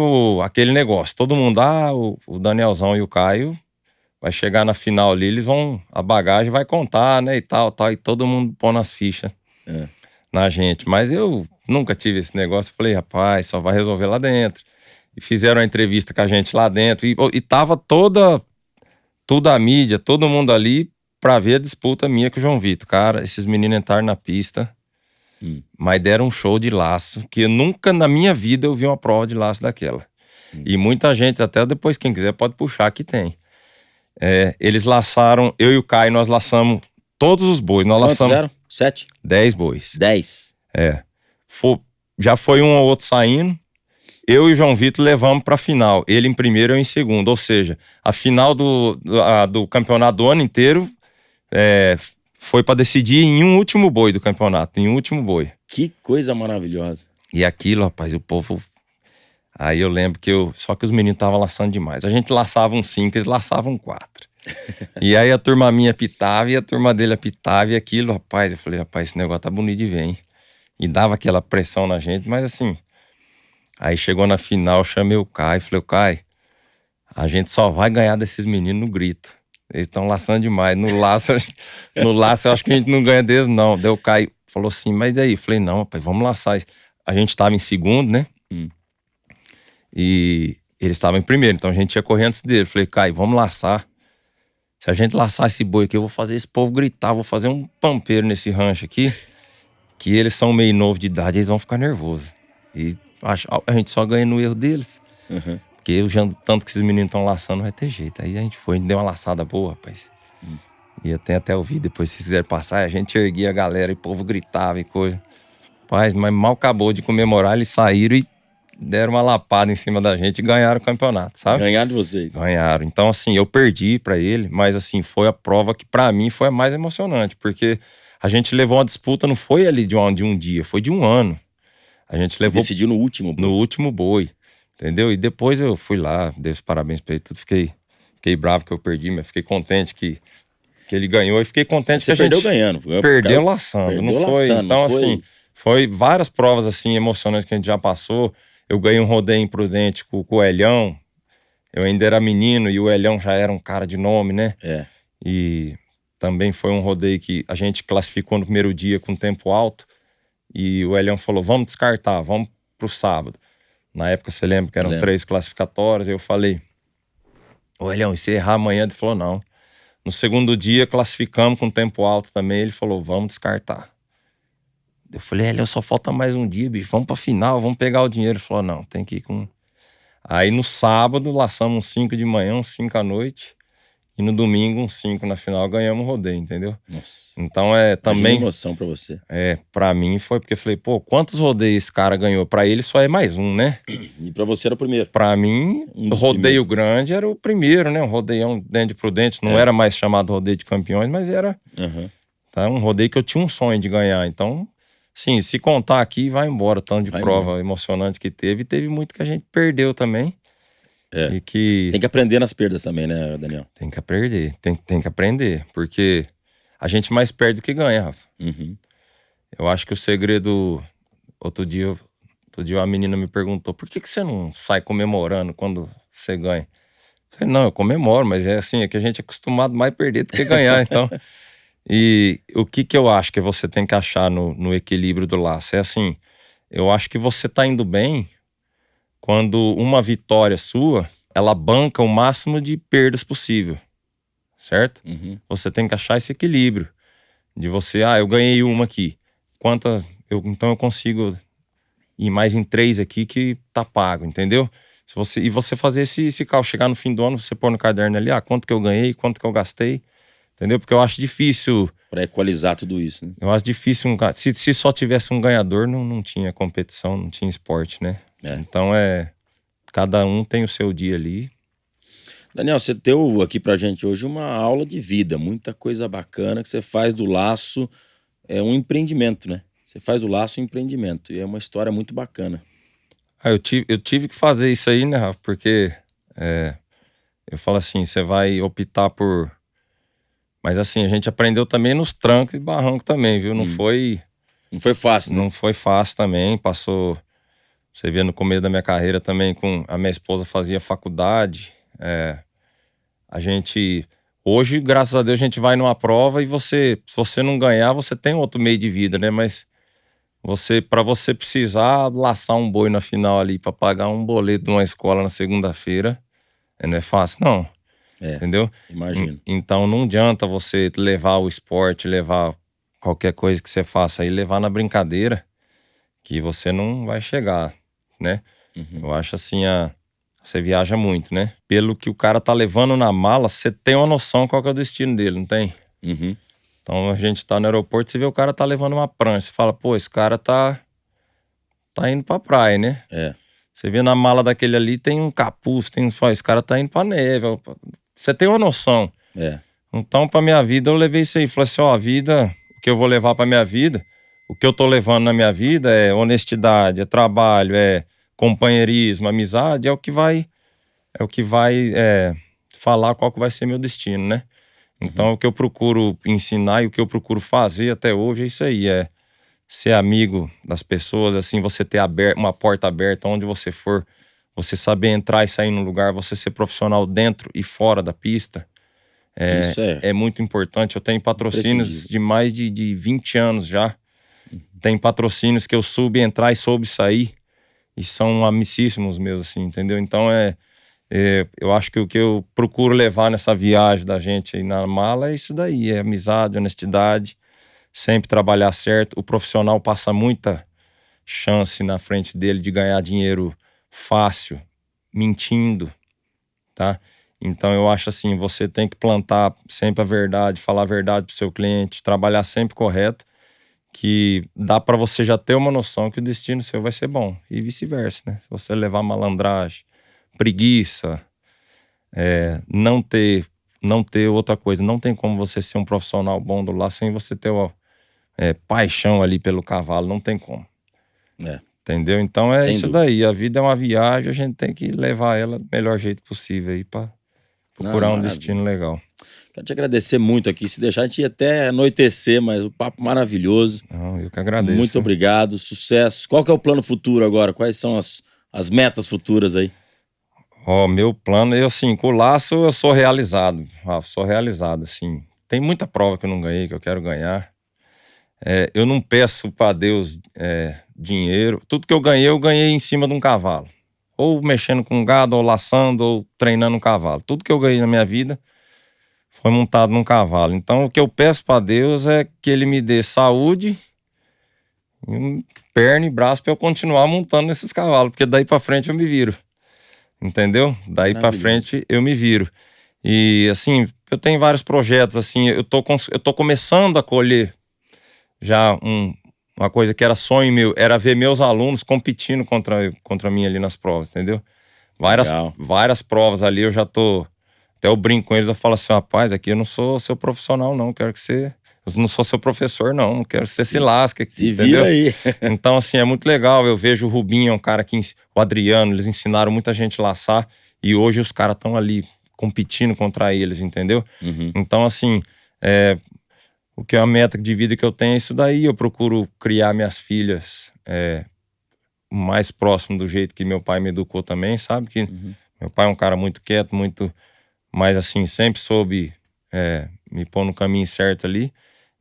aquele negócio, todo mundo, o Danielzão e o Caio vai chegar na final ali, a bagagem vai contar, né, e tal, e todo mundo põe as fichas na gente. Mas eu nunca tive esse negócio, falei, rapaz, só vai resolver lá dentro. E fizeram uma entrevista com a gente lá dentro, e tava toda a mídia, todo mundo ali pra ver a disputa minha com o João Vitor. Cara, esses meninos entraram na pista, mas deram um show de laço, que eu nunca na minha vida eu vi uma prova de laço daquela. E muita gente, até depois quem quiser pode puxar, que tem. Eles laçaram, eu e o Caio, nós laçamos todos os bois. Nós Quantos laçamos eram? 7? 10 bois. 10. Já foi um ou outro saindo. Eu e o João Vitor levamos pra final. Ele em primeiro, eu em segundo. Ou seja, a final do campeonato do ano inteiro foi pra decidir em um último boi do campeonato. Em um último boi. Que coisa maravilhosa. E aquilo, rapaz, o povo... Aí eu lembro só que os meninos estavam laçando demais. A gente laçava um 5, eles laçavam 4. E aí a turma minha apitava e a turma dele apitava e aquilo, rapaz. Eu falei, rapaz, esse negócio tá bonito de ver, hein? E dava aquela pressão na gente, mas assim... Aí chegou na final, chamei o Caio, falei, Caio, a gente só vai ganhar desses meninos no grito. Eles estão laçando demais. No laço eu acho que a gente não ganha deles, não. Daí o Caio falou assim, mas daí? Eu falei, não, rapaz, vamos laçar. A gente tava em segundo, né? E eles estavam em primeiro, então a gente ia correr antes dele. Eu falei, Caio, vamos laçar. Se a gente laçar esse boi aqui, eu vou fazer esse povo gritar, vou fazer um pampeiro nesse rancho aqui, que eles são meio novos de idade, eles vão ficar nervosos. E a gente só ganha no erro deles. Porque eu já, tanto que esses meninos estão laçando, não vai ter jeito. Aí a gente foi, deu uma laçada boa, rapaz. E eu tenho até ouvido, depois se vocês quiserem passar, a gente erguia a galera e o povo gritava e coisa. Rapaz, mas mal acabou de comemorar, eles saíram e deram uma lapada em cima da gente e ganharam o campeonato, sabe? Ganharam de vocês. Ganharam. Então, assim, eu perdi pra ele, mas assim, foi a prova que pra mim foi a mais emocionante, porque a gente levou uma disputa, não foi ali de um dia, foi de um ano. A gente levou... Decidiu no último boi. No último boi, entendeu? E depois eu fui lá, dei os parabéns pra ele, tudo. Fiquei bravo que eu perdi, mas fiquei contente que ele ganhou. E fiquei contente que a gente... perdeu ganhando. Perdeu laçando, perdeu não foi? laçando, Então, não foi... assim, foi várias provas, assim, emocionantes que a gente já passou. Eu ganhei um rodeio imprudente com o Elhão. Eu ainda era menino e o Elhão já era um cara de nome, né? E também foi um rodeio que a gente classificou no primeiro dia com tempo alto. E o Elhão falou, vamos descartar, vamos pro sábado. Na época, você lembra que eram 3 classificatórias. Eu falei, ô Elhão, e se errar amanhã? Ele falou, não. No segundo dia, classificamos com tempo alto também. Ele falou, vamos descartar. Eu falei, Elhão, só falta mais um dia, bicho. Vamos pra final, vamos pegar o dinheiro. Ele falou, não, tem que ir com... Aí no sábado, laçamos uns 5 de manhã, uns 5 à noite. E no domingo, uns 5 na final, ganhamos o rodeio, entendeu? Nossa. Então também... Imagina emoção pra você. Pra mim foi porque eu falei, pô, quantos rodeios esse cara ganhou? Pra ele só é mais um, né? E pra você era o primeiro. Pra mim, o rodeio grande era o primeiro, né? Um rodeião dentro de Prudente. Não era mais chamado rodeio de campeões, mas era um rodeio que eu tinha um sonho de ganhar. Então, sim, se contar aqui, vai embora. Tanto de prova emocionante que teve. E teve muito que a gente perdeu também. E que... Tem que aprender nas perdas também, né, Daniel? Tem que aprender, tem que aprender. Porque a gente mais perde do que ganha, Rafa. Eu acho que o segredo outro dia uma menina me perguntou, por que você não sai comemorando quando você ganha? Eu falei, não, eu comemoro, mas é assim, é que a gente é acostumado mais a perder do que ganhar, então. E o que eu acho que você tem que achar no equilíbrio do laço? É assim, eu acho que você tá indo bem quando uma vitória sua, ela banca o máximo de perdas possível, certo? Uhum. Você tem que achar esse equilíbrio de você, eu ganhei uma aqui, então eu consigo ir mais em 3 aqui que tá pago, entendeu? E você fazer esse cálculo, chegar no fim do ano, você pôr no caderno ali, quanto que eu ganhei, quanto que eu gastei, entendeu? Porque eu acho difícil. Pra equalizar tudo isso, né? Eu acho difícil. Se só tivesse um ganhador, não tinha competição, não tinha esporte, né? Então cada um tem o seu dia ali. Daniel, você deu aqui pra gente hoje uma aula de vida, muita coisa bacana que você faz do laço, um empreendimento, né? Você faz do laço um empreendimento e é uma história muito bacana. Eu tive que fazer isso aí, né, Rafa? Porque eu falo assim, você vai optar por... Mas assim, a gente aprendeu também nos trancos e barrancos também, viu? Não foi fácil, né? Não foi fácil também, passou... Você vê no começo da minha carreira também, a minha esposa fazia faculdade, a gente... Hoje, graças a Deus, a gente vai numa prova e se você não ganhar, você tem outro meio de vida, né? Mas para você precisar laçar um boi na final ali para pagar um boleto de uma escola na segunda-feira, não é fácil, não. Entendeu? Imagino. Então não adianta você levar o esporte, levar qualquer coisa que você faça aí, levar na brincadeira, que você não vai chegar, né? Uhum. Eu acho assim, você viaja muito, né? Pelo que o cara tá levando na mala, você tem uma noção qual que é o destino dele, não tem? Uhum. Então a gente tá no aeroporto, você vê o cara tá levando uma prancha, você fala, pô, esse cara tá indo pra praia, né? Você vê na mala daquele ali, tem um capuz, esse cara tá indo pra neve. Você tem uma noção. Então, pra minha vida, eu levei isso aí. Falei assim, a vida, o que eu vou levar pra minha vida, o que eu tô levando na minha vida é honestidade, é trabalho, é companheirismo, amizade, é o que vai falar qual que vai ser meu destino, né? Então, o que eu procuro ensinar e o que eu procuro fazer até hoje é isso aí, ser amigo das pessoas, assim, você ter uma porta aberta onde você for, você saber entrar e sair num lugar, você ser profissional dentro e fora da pista, Isso é muito importante. Eu tenho patrocínios de mais de 20 anos já. Tem patrocínios que eu soube entrar e soube sair, e são amicíssimos meus, assim, entendeu? Então, eu acho que o que eu procuro levar nessa viagem da gente aí na mala é isso daí, é amizade, honestidade, sempre trabalhar certo. O profissional passa muita chance na frente dele de ganhar dinheiro fácil, mentindo, tá? Então eu acho assim, você tem que plantar sempre a verdade, falar a verdade pro seu cliente, trabalhar sempre correto, que dá para você já ter uma noção que o destino seu vai ser bom, e vice-versa, né? Se você levar malandragem, preguiça, não ter outra coisa, não tem como você ser um profissional bom do lá sem você ter paixão ali pelo cavalo, não tem como. Entendeu? Então Sem isso dúvida. daí, a vida é uma viagem, a gente tem que levar ela do melhor jeito possível aí pra procurar um destino legal. Quero te agradecer muito aqui, se deixar a gente ia até anoitecer, mas o papo maravilhoso. Não, eu que agradeço. Muito obrigado, sucesso. Qual que é o plano futuro agora? Quais são as metas futuras aí? Meu plano, assim, com o laço eu sou realizado, assim. Tem muita prova que eu não ganhei, que eu quero ganhar. Eu não peço pra Deus dinheiro. Tudo que eu ganhei em cima de um cavalo. Ou mexendo com gado, ou laçando, ou treinando um cavalo. Tudo que eu ganhei na minha vida foi montado num cavalo. Então o que eu peço pra Deus é que Ele me dê saúde, perna e braço pra eu continuar montando nesses cavalos. Porque daí pra frente eu me viro. Entendeu? Daí pra frente eu me viro. E assim, eu tenho vários projetos, assim, eu tô começando a colher já uma coisa que era sonho meu, era ver meus alunos competindo contra mim ali nas provas, entendeu? Várias provas ali, eu já tô... Até eu brinco com eles, eu falo assim, rapaz, aqui eu não sou seu profissional não, quero que você... Eu não sou seu professor não, quero que você se lasque aqui, se entendeu? vira aí. Então assim, é muito legal, eu vejo o Rubinho, um cara que... O Adriano, eles ensinaram muita gente a laçar, e hoje os caras estão ali competindo contra eles, entendeu? Então assim, o que é a meta de vida que eu tenho é isso daí. Eu procuro criar minhas filhas o mais próximo do jeito que meu pai me educou também, sabe? Que meu pai é um cara muito quieto, muito... Mas assim, sempre soube me pôr no caminho certo ali.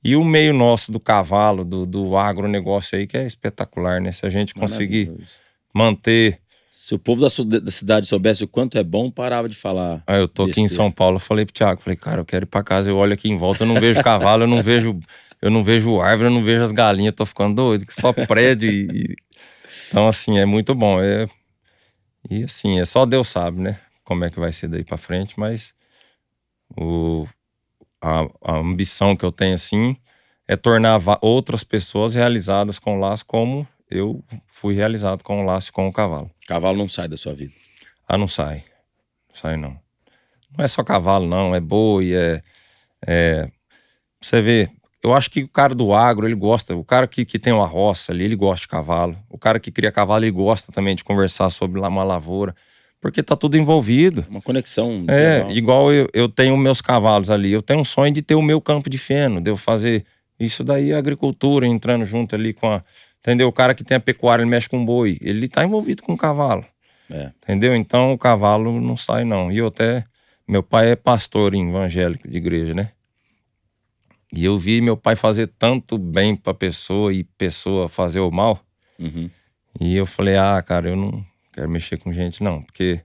E o meio nosso do cavalo, do agronegócio aí, que é espetacular, né? Se a gente conseguir manter... Se o povo da cidade soubesse o quanto é bom, parava de falar. Eu tô aqui em São Paulo, eu falei pro Thiago, cara, eu quero ir pra casa, eu olho aqui em volta, eu não vejo cavalo, eu não vejo árvore, eu não vejo as galinhas, eu tô ficando doido, que só prédio Então, assim, é muito bom. E assim, só Deus sabe, né? Como é que vai ser daí pra frente, mas a ambição que eu tenho, assim, é tornar outras pessoas realizadas com o laço como eu fui realizado com o laço e com o cavalo. Cavalo não sai da sua vida? Não sai. Não sai, não. Não é só cavalo, não. É boi, Você vê, eu acho que o cara do agro, ele gosta. O cara que tem uma roça ali, ele gosta de cavalo. O cara que cria cavalo, ele gosta também de conversar sobre uma lavoura. Porque tá tudo envolvido. Uma conexão. Igual eu tenho meus cavalos ali. Eu tenho um sonho de ter o meu campo de feno, de eu fazer isso daí, a agricultura entrando junto ali com a... Entendeu? O cara que tem a pecuária, ele mexe com boi. Ele tá envolvido com o cavalo. Entendeu? Então o cavalo não sai, não. E meu pai é pastor evangélico de igreja, né? E eu vi meu pai fazer tanto bem pra pessoa e pessoa fazer o mal. E eu falei, cara, eu não quero mexer com gente, não. Porque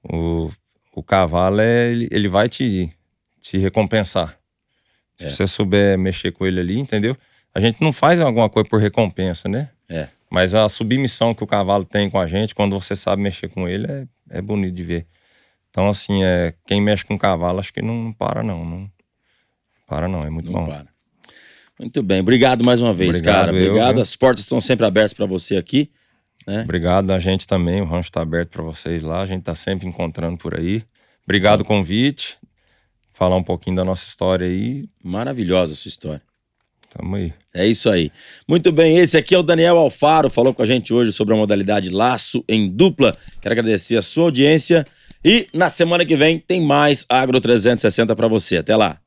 o cavalo, ele vai te recompensar. Se você souber mexer com ele ali, entendeu? A gente não faz alguma coisa por recompensa, né? Mas a submissão que o cavalo tem com a gente, quando você sabe mexer com ele, é bonito de ver. Então, assim, quem mexe com cavalo, acho que não para, não. Não para, não. É muito bom. Para. Muito bem. Obrigado mais uma vez, cara. Obrigado. As portas estão sempre abertas para você aqui, né? Obrigado a gente também. O rancho tá aberto para vocês lá. A gente tá sempre encontrando por aí. Obrigado o convite. Falar um pouquinho da nossa história aí. Maravilhosa a sua história. Tamo aí. É isso aí. Muito bem, esse aqui é o Daniel Alfaro, falou com a gente hoje sobre a modalidade laço em dupla. Quero agradecer a sua audiência e na semana que vem tem mais Agro 360 para você. Até lá.